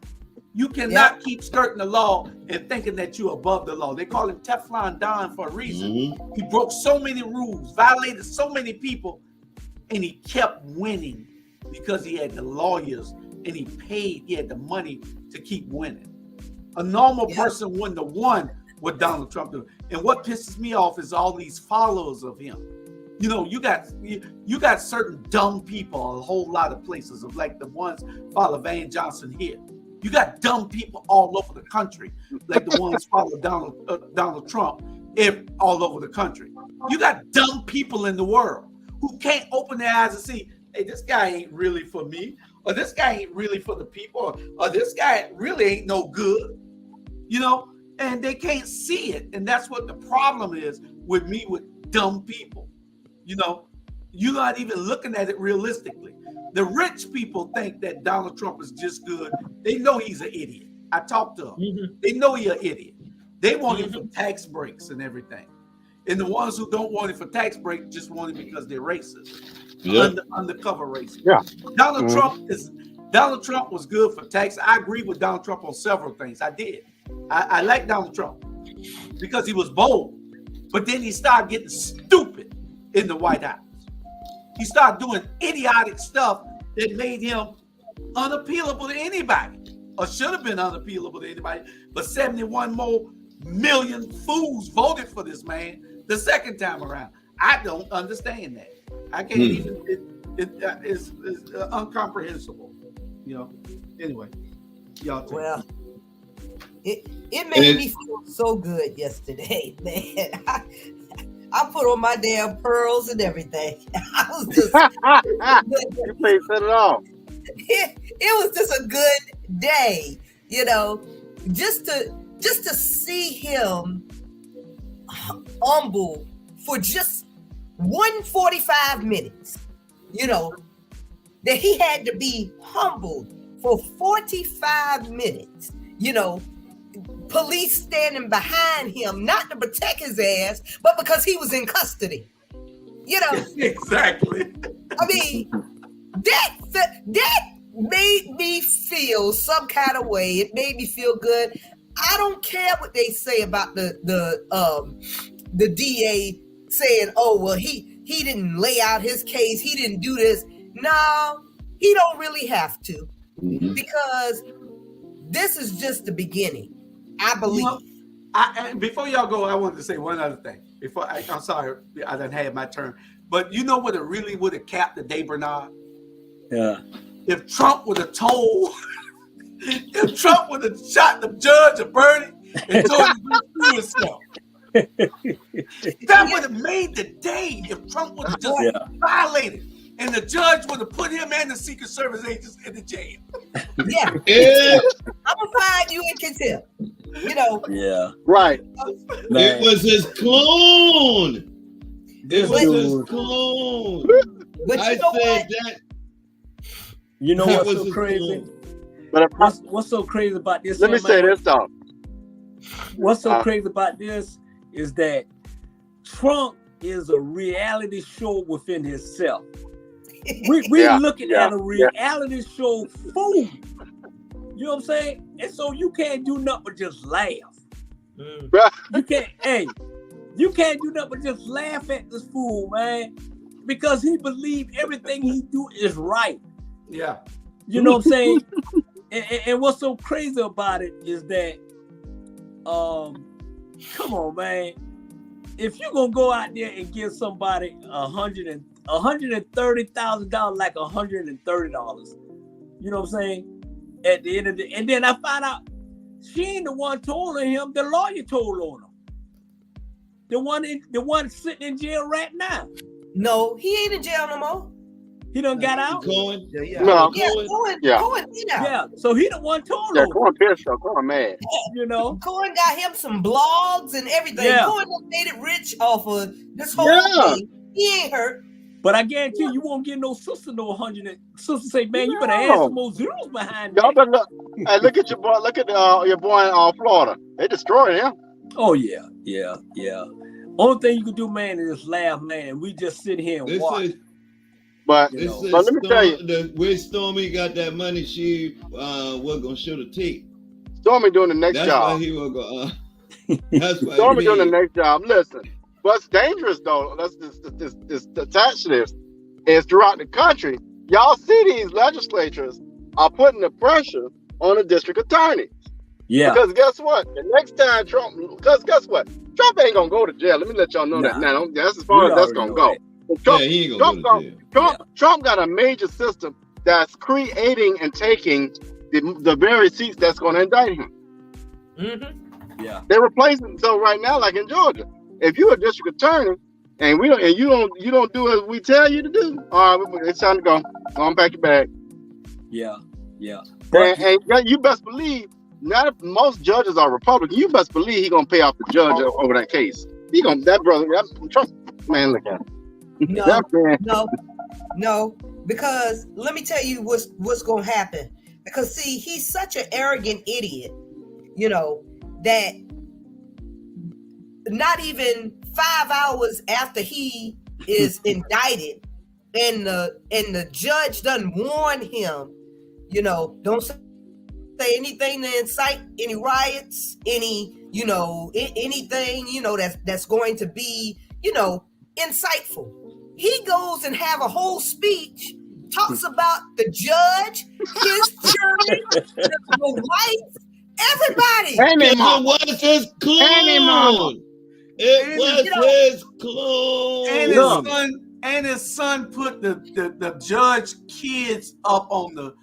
You cannot keep skirting the law and thinking that you're above the law. They call him Teflon Don for a reason. Mm-hmm. He broke so many rules, violated so many people, and he kept winning because he had the lawyers and he had the money to keep winning. A normal person wouldn't have won what Donald Trump do. And what pisses me off is all these followers of him. You know, you got certain dumb people a whole lot of places, of like the ones follow Van Johnson here. You got dumb people all over the country, like the ones follow Donald Trump all over the country. You got dumb people in the world who can't open their eyes and see, hey, this guy ain't really for me, or this guy ain't really for the people, or this guy really ain't no good, you know, and they can't see it. And that's what the problem is with me with dumb people. You know, you're not even looking at it realistically. The rich people think that Donald Trump is just good. They know he's an idiot. I talked to them. Mm-hmm. They know he's an idiot. They want him for tax breaks and everything. And the ones who don't want it for tax breaks just want it because they're racist. Yeah. Undercover racist. Yeah. Donald Trump was good for tax. I agree with Donald Trump on several things. I did. I like Donald Trump because he was bold. But then he started getting stupid in the White House. He started doing idiotic stuff that made him unappealable to anybody, or should have been unappealable to anybody. But 71 more million fools voted for this man the second time around. I don't understand that. I can't even. It's incomprehensible. You know. Anyway, y'all. Well, it made me feel so good yesterday, man. I put on my damn pearls and everything. I was just you played set it off. It was just a good day, you know, just to see him humble for just 145 minutes, you know, that he had to be humbled for 45 minutes, you know. Police standing behind him, not to protect his ass, but because he was in custody. You know, exactly. I mean, that made me feel some kind of way. It made me feel good. I don't care what they say about the DA saying, "Oh, well, he didn't lay out his case. He didn't do this." No, he don't really have to, because this is just the beginning. I believe. You know, before y'all go, I wanted to say one other thing. I'm sorry, I done had my turn. But you know what it really would have capped the day, Bernard? Yeah. If Trump would have told, if Trump would have shot the judge of Bernie and told him to do himself. That would have made the day if Trump would have just violated. And the judge would have put him and the Secret Service agents in the jail. Yeah. I'm going to find you in contempt. You know. Yeah. Right. It was his clone. It was his clone. But I said that. You know what's so crazy? But what's so crazy about this? Let me say this, though. What's so crazy about this is that Trump is a reality show within himself. We're looking at a reality show fool. You know what I'm saying? And so you can't do nothing but just laugh. You can't do nothing but just laugh at this fool, man. Because he believes everything he do is right. Yeah. You know what I'm saying? and what's so crazy about it is that, come on, man. If you're gonna go out there and give somebody $130,000 like $130, you know what I'm saying? At the end of the, and then I find out she ain't the one told on him. The lawyer told on him. The one sitting in jail right now. No, he ain't in jail no more. He done got out. Cohen? Yeah. So he the one told him. Cohen pissed off. Cohen mad. You know, Cohen got him some blogs and everything. Yeah. Cohen made it rich off of this whole thing. He ain't hurt. But I guarantee you won't get no sister no 100. Sister say, man, you better add some more zeros behind y'all. But look at your boy. Look at your boy in Florida. They destroyed him. Oh yeah. Only thing you can do, man, is laugh, man. We just sit here and watch. But let me tell you, the way Stormy got that money, she was gonna show the tape. Stormy doing the next job. That's why he was going. That's why Stormy doing the next job. Listen, what's dangerous though? Let's just attach to this. Is throughout the country, y'all see these legislatures are putting the pressure on the district attorneys. Yeah. Because guess what? The next time because guess what? Trump ain't gonna go to jail. Let me let y'all know that now. That's as far as that's gonna go. Trump, he ain't gonna go to jail. Trump got a major system that's creating and taking the very seats that's gonna indict him. Mm-hmm. Yeah. They're replacing. So right now, like in Georgia, if you're a district attorney and you don't do as we tell you to do, all right, it's time to go. Go on, pack your bag. Yeah. Yeah. But And you best believe, not if most judges are Republican, you best believe he's gonna pay off the judge over that case. Trump, man, look at him. No, because let me tell you what's gonna happen. Because see, he's such an arrogant idiot, that not even 5 hours after he is indicted, and the judge done warn him, don't say anything to incite any riots, anything, that's going to be, insightful. He goes and have a whole speech, talks about the judge, his jury, the wife, everybody. It was his clone. It was his clone. And his son put the judge kids up on the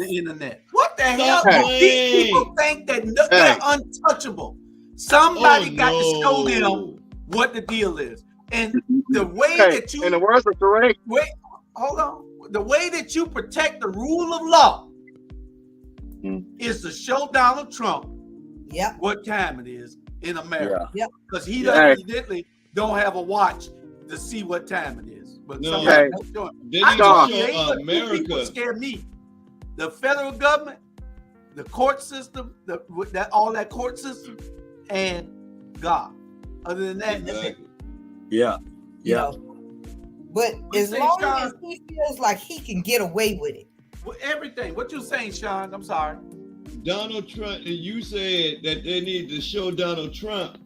internet. What the hell? These people think that they're untouchable. Somebody got to show them what the deal is. And the way that you, in the words of Teray, wait, hold on. The way that you protect the rule of law is to show Donald Trump what time it is in America. Because he evidently don't have a watch to see what time it is. But somebody else doing. America. People scare me. The federal government, the court system, all that court system, and God. Other than that, exactly. But as long as he feels like he can get away with it. Everything. What you saying, Sean? I'm sorry. Donald Trump, and you said that they need to show Donald Trump.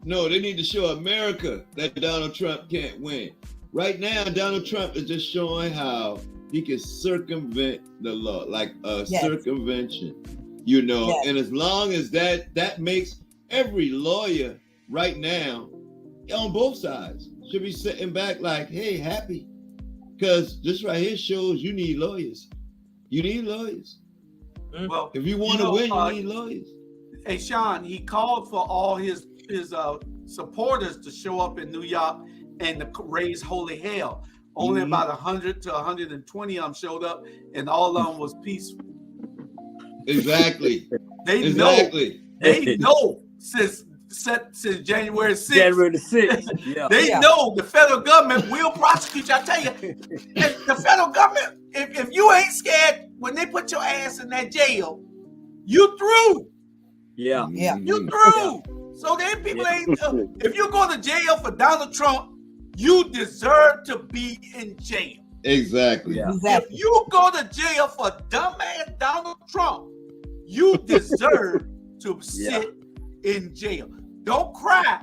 No, they need to show America that Donald Trump can't win. Right now, Donald Trump is just showing how he can circumvent the law, like a circumvention, and as long as that makes every lawyer right now on both sides should be sitting back like, hey, happy, because this right here shows you need lawyers. You need lawyers. Well, if you want to win, you need lawyers. Hey, Sean, he called for all his supporters to show up in New York and to raise holy hell. Only about 100 to 120 of them showed up, and all of them was peaceful. Exactly. They know since January 6th. January the 6th. They know the federal government will prosecute you. I tell you, the federal government, if you ain't scared when they put your ass in that jail, you through. Yeah. You through. So then people ain't. If you go to jail for Donald Trump, you deserve to be in jail. Exactly. If you go to jail for dumbass Donald Trump, you deserve to sit in jail. Don't cry.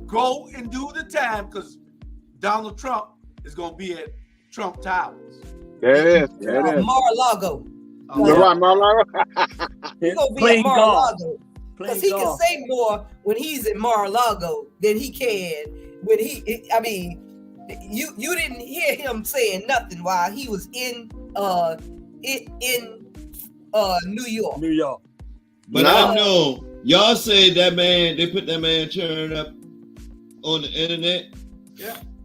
Go and do the time, because Donald Trump is going to be at Trump Towers. There it is. Mar-a-Lago. You're right, Mar-a-Lago. He's going to be at Mar-a-Lago. Because he can say more when he's in Mar-a-Lago than he can when you didn't hear him saying nothing while he was in New York. But I know y'all say that man, they put that man Churn up on the internet.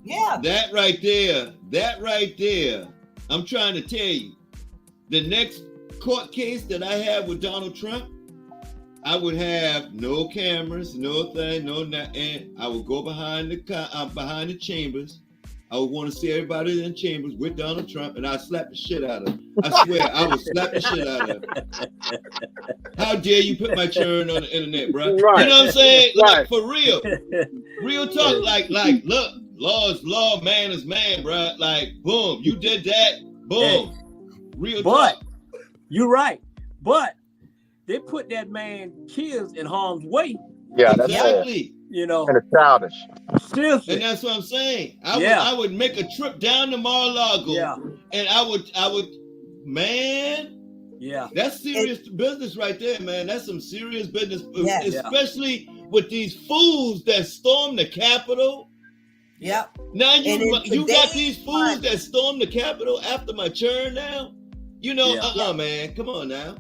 Yeah. That right there, I'm trying to tell you, the next court case that I have with Donald Trump, I would have no cameras, no thing, no nothing. I would go behind the chambers. I would want to see everybody in chambers with Donald Trump, and I'd slap the shit out of him. I swear, I would slap the shit out of him. How dare you put my churn on the internet, bro? Right. You know what I'm saying? Right. Like, for real. Real talk. Like, look, law is law, man is man, bro. Like, boom, you did that, boom. Real talk. But you're right. But they put that man kids in harm's way. Yeah, that's exactly. And it's childish. Seriously. And that's what I'm saying. I would make a trip down to Mar-a-Lago, and I would, man, Yeah. That's serious business right there, man. That's some serious business, Yes. especially with these fools that storm the Capitol. Yep. Now And in you got today's these fools climate- that storm the Capitol after my turn now. You know, Yeah. man, come on now.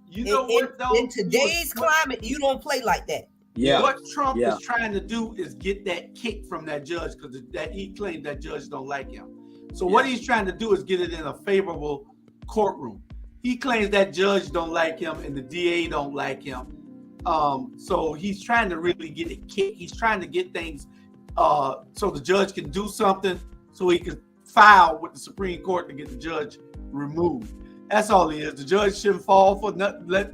You know what, though? in today's climate, you don't play like that. Yeah. What Trump Yeah. is trying to do is get that kick from that judge because that he claimed that judge don't like him. So what he's trying to do is get it in a favorable courtroom. He claims that judge don't like him and the DA don't like him. So he's trying to really get a kick. He's trying to get things so the judge can do something so he can file with the Supreme Court to get the judge removed. That's all he is. The judge shouldn't fall for nothing. Yeah.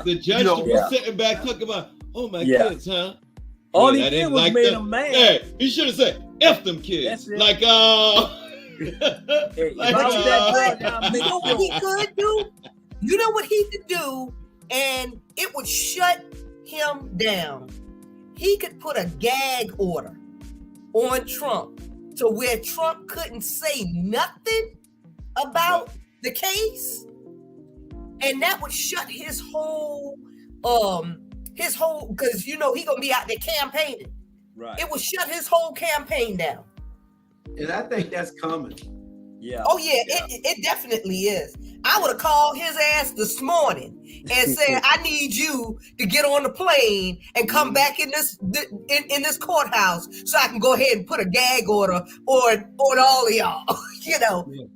The judge was sitting back talking about, oh my kids, huh? All Yeah, he I did didn't was like made that. him mad. Hey, he should have said, F them kids. That's it. Like, Hey, if like, I was that judge, I'd You make know what he could do? You know what he could do? And it would shut him down. He could put a gag order on Trump to where Trump couldn't say nothing about the case. And that would shut his whole, because you know he gonna be out there campaigning. Right. It would shut his whole campaign down. And I think that's coming. Yeah. Oh yeah, it definitely is. I would have called his ass this morning and said, "I need you to get on the plane and come back in this courthouse so I can go ahead and put a gag order on all of y'all." You know.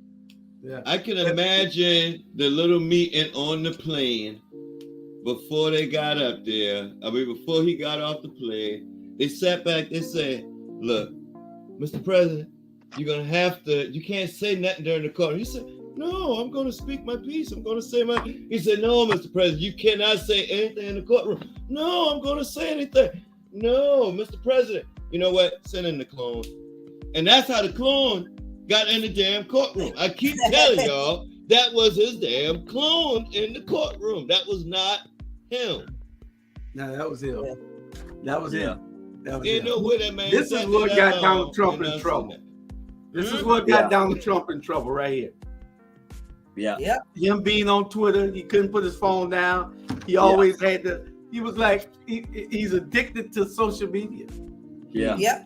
Yeah. I can imagine the little meeting on the plane before they got up there. I mean, before he got off the plane, they sat back. They said, "Look, Mr. President, you're gonna have to. You can't say nothing during the court." He said, "No, I'm going to speak my piece. I'm going to say my." He said, "No, Mr. President, you cannot say anything in the courtroom." "No, I'm going to say anything." "No, Mr. President." You know what? Send in the clone. And that's how the clone got in the damn courtroom. I keep telling y'all, that was his damn clone in the courtroom. That was not him. No, that was him. That was him. That was Ain't him. no way that man. This is what got Donald Trump in trouble. This is what got Donald Trump in trouble right here. Yeah. Yep. Him being on Twitter, he couldn't put his phone down. He always had to. He was like he's addicted to social media. Yeah. Yep.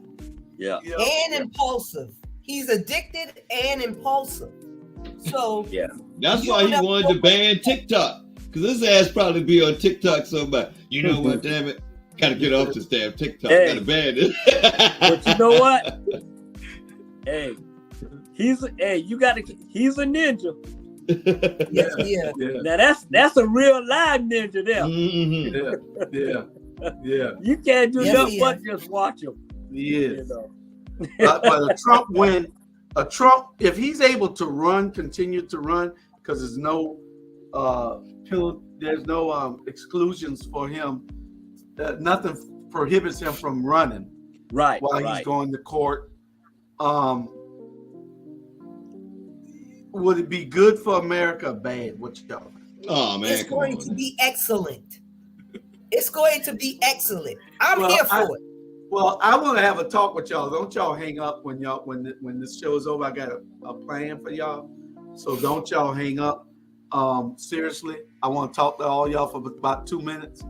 Yeah. You know? And impulsive. He's addicted and impulsive. So Yeah. That's why he wanted to ban TikTok. Because his ass probably be on TikTok so bad. You know what, damn it? Gotta get off this damn TikTok. Hey. Gotta ban it. But you know what? Hey, he's a ninja. yes, yeah. Yeah. Now that's a real live ninja there. Mhm. Yeah. You can't do Yes, nothing he but is. just watch him. He is. You know. But a Trump, if he's able to continue to run, because there's no exclusions for him. Nothing prohibits him from running Right. while right. he's going to court. Would it be good for America or bad? What you got? Oh man, It's come going on. to be excellent. It's going to be excellent. I'm Well, here for it. Well, I want to have a talk with y'all. Don't y'all hang up when this show is over. I got a plan for y'all, so don't y'all hang up. Seriously, I want to talk to all y'all for about 2 minutes.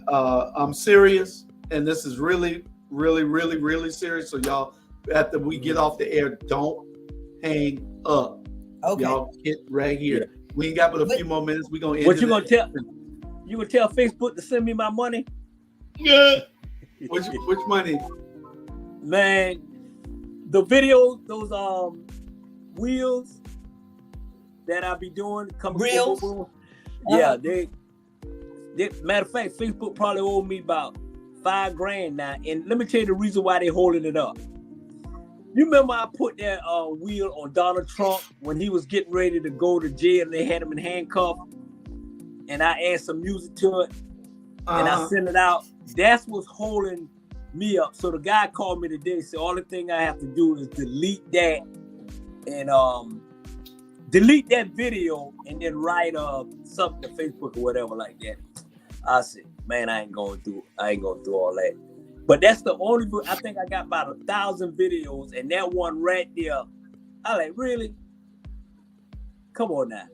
I'm serious, and this is really, really, really, really serious. So y'all, after we get off the air, don't hang up. Okay. Y'all get right here. We ain't got but a few more minutes. We're gonna end. What you gonna tell? You gonna tell Facebook to send me my money? Yeah. Which money? Man, the video, those wheels that I be doing, Reels? Yeah, they matter of fact, Facebook probably owe me about $5,000 now. And let me tell you the reason why they holding it up. You remember I put that wheel on Donald Trump when he was getting ready to go to jail and they had him in handcuffs, and I added some music to it, and I sent it out. That's what's holding me up. So the guy called me today and said, all the thing I have to do is delete that and delete that video and then write something to Facebook or whatever like that. I said, man, I ain't going through all that. But that's the only book. I think I got about 1,000 videos, and that one right there, I like, really? Come on now.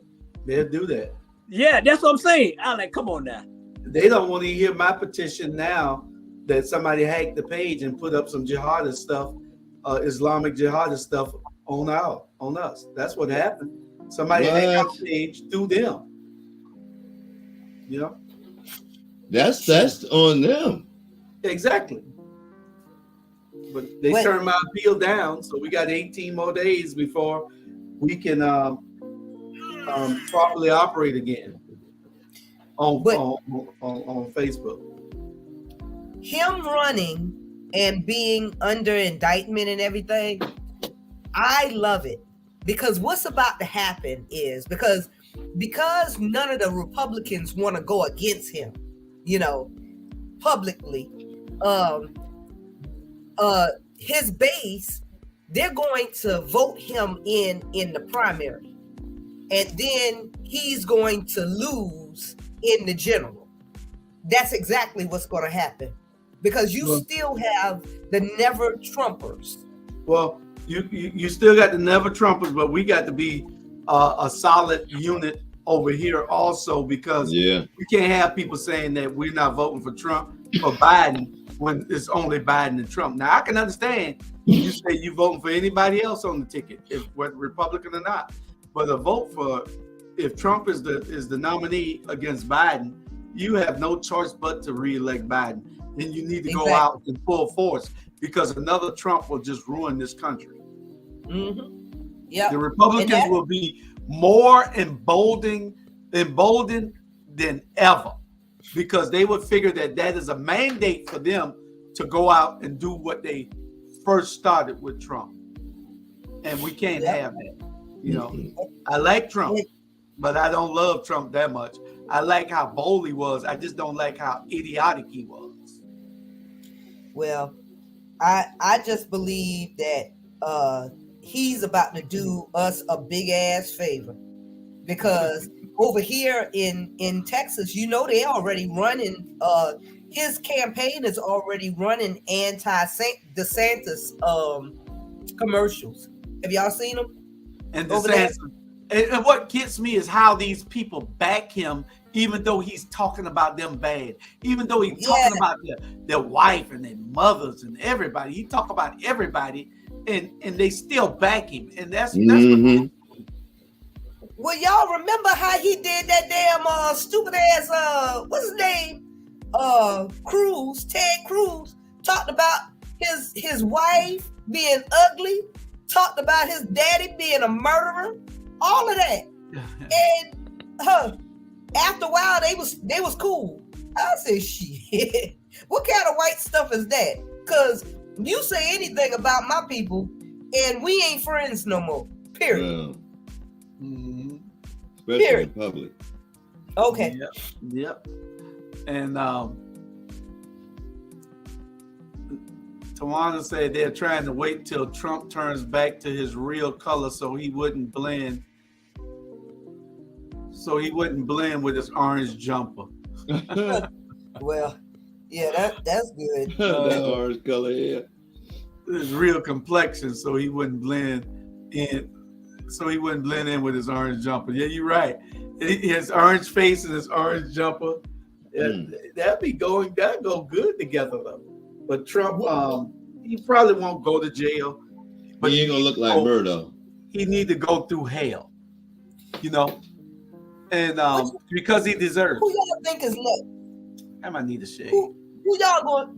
They'll do that. Yeah, that's what I'm saying. I'm like, come on now. They don't want to hear my petition now that somebody hacked the page and put up some jihadist stuff, Islamic jihadist stuff on us. That's what happened. Somebody hacked our page through them. You know? That's on them. Exactly. But they turned my appeal down, so we got 18 more days before we can properly operate again on Facebook. Him running and being under indictment and everything, I love it, because what's about to happen is because none of the Republicans want to go against him, you know, publicly. His base, they're going to vote him in the primary, and then he's going to lose in the general. That's exactly what's going to happen, because you still have the never Trumpers. Well, you still got the never Trumpers, but we got to be a solid unit over here also, because we can't have people saying that we're not voting for Biden when it's only Biden and Trump. Now I can understand you say you voting for anybody else on the ticket, whether Republican or not, but a vote for, if Trump is the nominee against Biden, you have no choice but to re-elect Biden. Then you need to go out in full force, because another Trump will just ruin this country. Yeah, the Republicans will be more emboldened than ever, because they would figure that is a mandate for them to go out and do what they first started with Trump. And we can't have that. You know, I like Trump, but I don't love Trump that much. I like how bold he was. I just don't like how idiotic he was. Well, I just believe that he's about to do us a big ass favor, because over here in Texas, you know, they already running. His campaign is already running anti-DeSantis commercials. Have y'all seen them? And DeSantis, and what gets me is how these people back him, even though he's talking about them bad, even though he's talking about their wife and their mothers and everybody. He talk about everybody, and they still back him, and that's what. Well, y'all remember how he did that damn stupid ass what's his name? Ted Cruz talked about his wife being ugly, talked about his daddy being a murderer, all of that. And after a while they was cool. I said, shit, what kind of white stuff is that? Because you say anything about my people and we ain't friends no more. Period. Especially in public. Okay. Yep. And Tawana said they're trying to wait till Trump turns back to his real color so he wouldn't blend with his orange jumper. Well, yeah, that's good. That orange color, yeah. His real complexion, so he wouldn't blend in. So he wouldn't blend in with his orange jumper. Yeah, you're right. His orange face and his orange jumper, that'd go good together though. But Trump, he probably won't go to jail. But he ain't gonna look like Murdo. He need to go through hell, you know, and because he deserves. Who y'all think is next? I might need a shade. Who y'all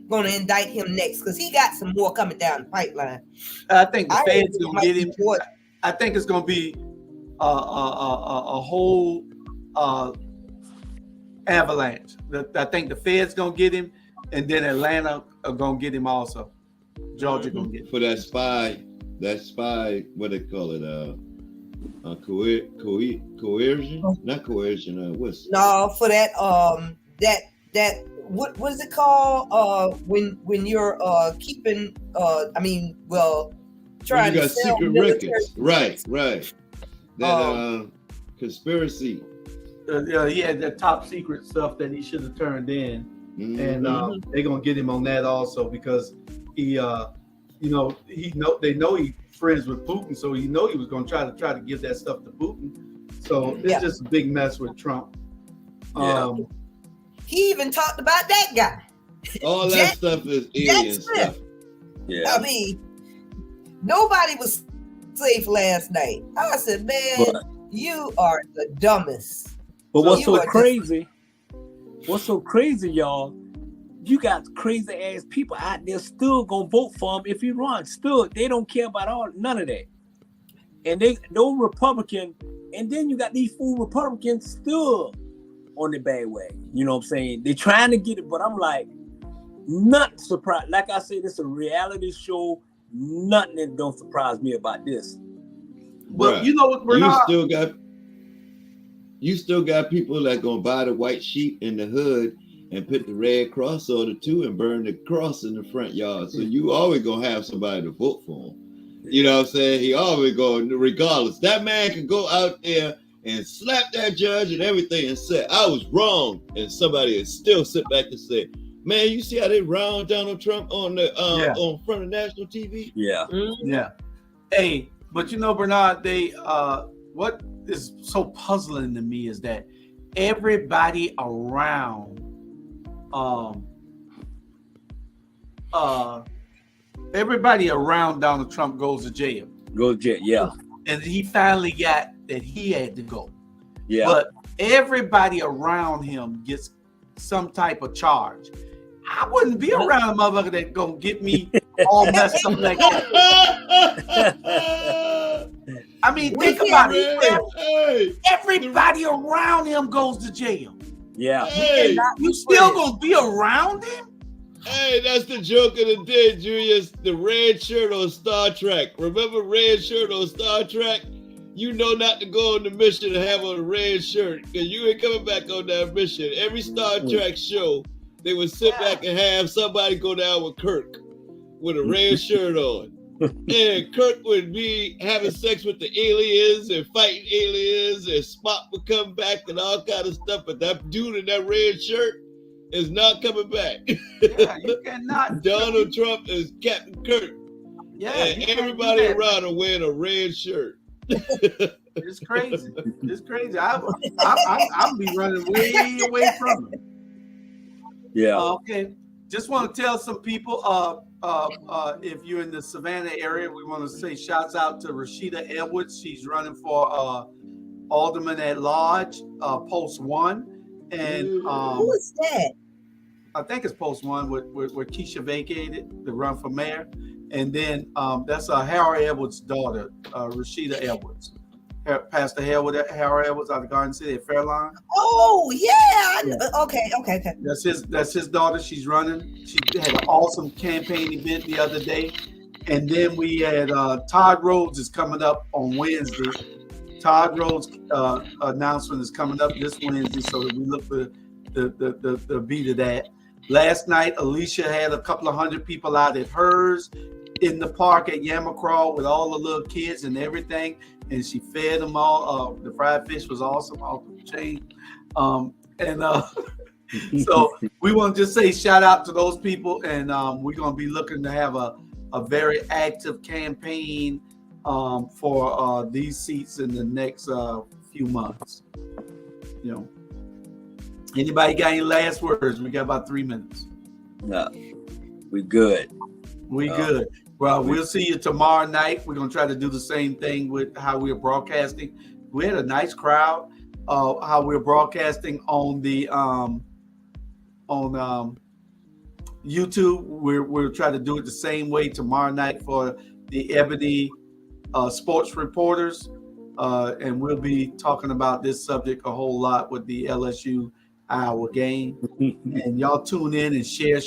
gonna indict him next? Because he got some more coming down the pipeline. I think the feds gonna get him. I think it's gonna be a whole avalanche. I think the feds gonna get him, and then Atlanta are gonna get him also. Georgia gonna get him. For that spy, what they call it? Coercion? Not coercion. What's no for that? That what is it called? When you're keeping trying you to got sell secret records. Right. That conspiracy. He had that top secret stuff that he should have turned in, and they're gonna get him on that also because he they know he's friends with Putin, so he was going to try to give that stuff to Putin. So it's just a big mess with Trump. He even talked about that guy. All that stuff is alien stuff. Yeah. I mean, nobody was safe last night. I said, man, you are the dumbest. But what's so crazy, y'all, you got crazy ass people out there still gonna vote for him if he runs. Still, they don't care about none of that. And no Republican, and then you got these fool Republicans still on the bad way. You know what I'm saying? They're trying to get it, but I'm like, not surprised. Like I said, it's a reality show. Nothing that don't surprise me about this. Well, you know what, you still got people that gonna buy the white sheep in the hood and put the red cross on it too and burn the cross in the front yard. So you always gonna have somebody to vote for him. You know what I'm saying? He always going, regardless. That man can go out there and slap that judge and everything and say, I was wrong. And somebody will still sit back and say, man, you see how they round Donald Trump on the on front of national TV? Yeah. Mm-hmm. Yeah. Hey, but Bernard, they what is so puzzling to me is that everybody around Donald Trump goes to jail. Yeah. And he finally got that he had to go. Yeah. But everybody around him gets some type of charge. I wouldn't be around a motherfucker that gonna get me all messed up like that. I mean, think about it. Everybody around him goes to jail. Yeah. Hey, You still gonna be around him? hey, that's the joke of the day, Julius. The red shirt on Star Trek. Remember red shirt on Star Trek? You know not to go on the mission and have on a red shirt because you ain't coming back on that mission. Every Star Trek show, they would sit back and have somebody go down with Kirk with a red shirt on. And Kirk would be having sex with the aliens and fighting aliens, and Spock would come back and all kind of stuff. But that dude in that red shirt is not coming back. Yeah, you cannot. Donald Trump is Captain Kirk. Yeah, And everybody around him wearing a red shirt. It's crazy. It's crazy. I'll be running way away from it. Yeah. Okay. Just want to tell some people, if you're in the Savannah area, we want to say shouts out to Rashida Edwards. She's running for Alderman at Large, Post 1. And who is that? I think it's Post 1 where Keisha vacated to run for mayor. And then that's Harold Edwards' daughter, Rashida Edwards. Pastor Harold Edwards out of Garden City at Fairlawn. Oh yeah. Okay. That's his daughter. She's running. She had an awesome campaign event the other day. And then we had Todd Rhodes is coming up on Wednesday. Todd Rhodes' announcement is coming up this Wednesday, so that we look for the beat of that. Last night, Alicia had a couple of hundred people out at hers in the park at Yamacraw with all the little kids and everything, and she fed them all. The fried fish was awesome, off the chain. So we want to just say shout out to those people, and we're going to be looking to have a very active campaign for these seats in the next few months. Anybody got any last words? We got about 3 minutes. No, we good. We good. Well, we'll see you tomorrow night. We're gonna try to do the same thing with how we're broadcasting. We had a nice crowd. How we're broadcasting on the YouTube. We'll try to do it the same way tomorrow night for the Ebony sports reporters, and we'll be talking about this subject a whole lot with the LSU Iowa game. And y'all tune in and share.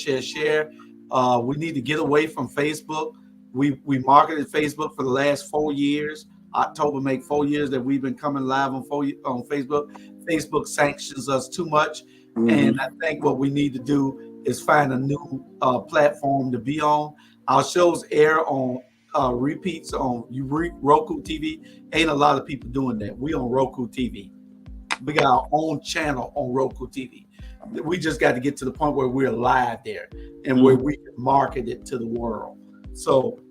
We need to get away from Facebook. We marketed Facebook for the last 4 years. October make 4 years that we've been coming live on Facebook. Facebook sanctions us too much, and I think what we need to do is find a new platform to be on. Our shows air on repeats on Roku TV. Ain't a lot of people doing that. We on Roku TV. We got our own channel on Roku TV. We just got to get to the point where we're live there and where we can market it to the world. So